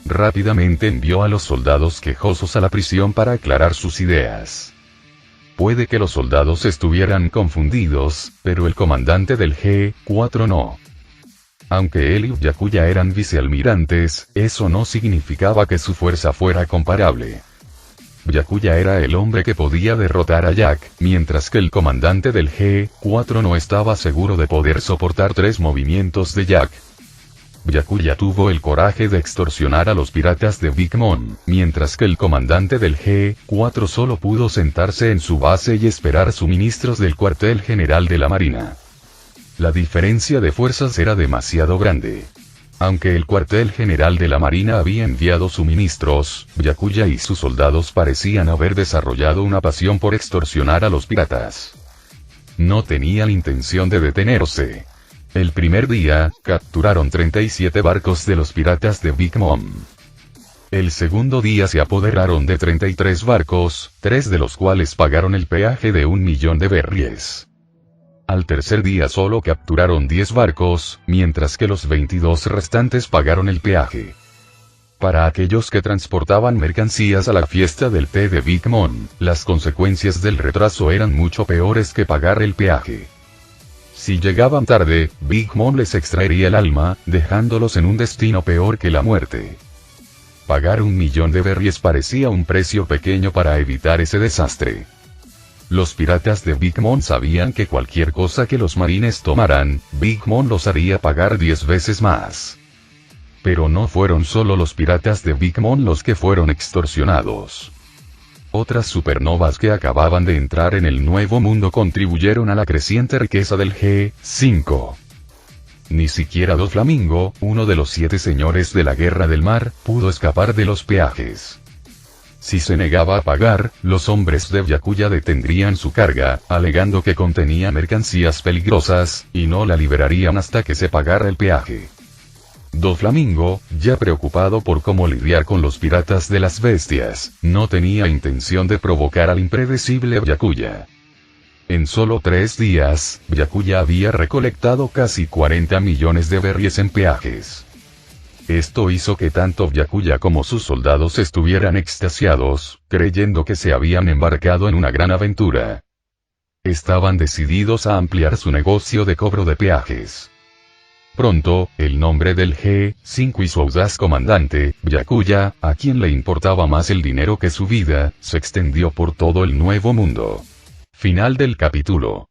Rápidamente envió a los soldados quejosos a la prisión para aclarar sus ideas. Puede que los soldados estuvieran confundidos, pero el comandante del G4 no. Aunque él y Byakuya eran vicealmirantes, eso no significaba que su fuerza fuera comparable. Byakuya era el hombre que podía derrotar a Jack, mientras que el comandante del G4 no estaba seguro de poder soportar 3 movimientos de Jack. Byakuya tuvo el coraje de extorsionar a los piratas de Big Mom, mientras que el comandante del G4 solo pudo sentarse en su base y esperar suministros del cuartel general de la Marina. La diferencia de fuerzas era demasiado grande. Aunque el cuartel general de la Marina había enviado suministros, Byakuya y sus soldados parecían haber desarrollado una pasión por extorsionar a los piratas. No tenían intención de detenerse. El primer día, capturaron 37 barcos de los piratas de Big Mom. El segundo día se apoderaron de 33 barcos, 3 de los cuales pagaron el peaje de 1 millón de berries. Al tercer día solo capturaron 10 barcos, mientras que los 22 restantes pagaron el peaje. Para aquellos que transportaban mercancías a la fiesta del té de Big Mom, las consecuencias del retraso eran mucho peores que pagar el peaje. Si llegaban tarde, Big Mom les extraería el alma, dejándolos en un destino peor que la muerte. Pagar 1 millón de berries parecía un precio pequeño para evitar ese desastre. Los piratas de Big Mom sabían que cualquier cosa que los marines tomaran, Big Mom los haría pagar 10 veces más. Pero no fueron solo los piratas de Big Mom los que fueron extorsionados. Otras supernovas que acababan de entrar en el Nuevo Mundo contribuyeron a la creciente riqueza del G5. Ni siquiera Doflamingo, uno de los 7 señores de la Guerra del Mar, pudo escapar de los peajes. Si se negaba a pagar, los hombres de Byakuya detendrían su carga, alegando que contenía mercancías peligrosas, y no la liberarían hasta que se pagara el peaje. Doflamingo, ya preocupado por cómo lidiar con los piratas de las bestias, no tenía intención de provocar al impredecible Byakuya. En solo 3 días, Byakuya había recolectado casi 40 millones de berries en peajes. Esto hizo que tanto Byakuya como sus soldados estuvieran extasiados, creyendo que se habían embarcado en una gran aventura. Estaban decididos a ampliar su negocio de cobro de peajes. Pronto, el nombre del G5 y su audaz comandante, Byakuya, a quien le importaba más el dinero que su vida, se extendió por todo el Nuevo Mundo. Final del capítulo.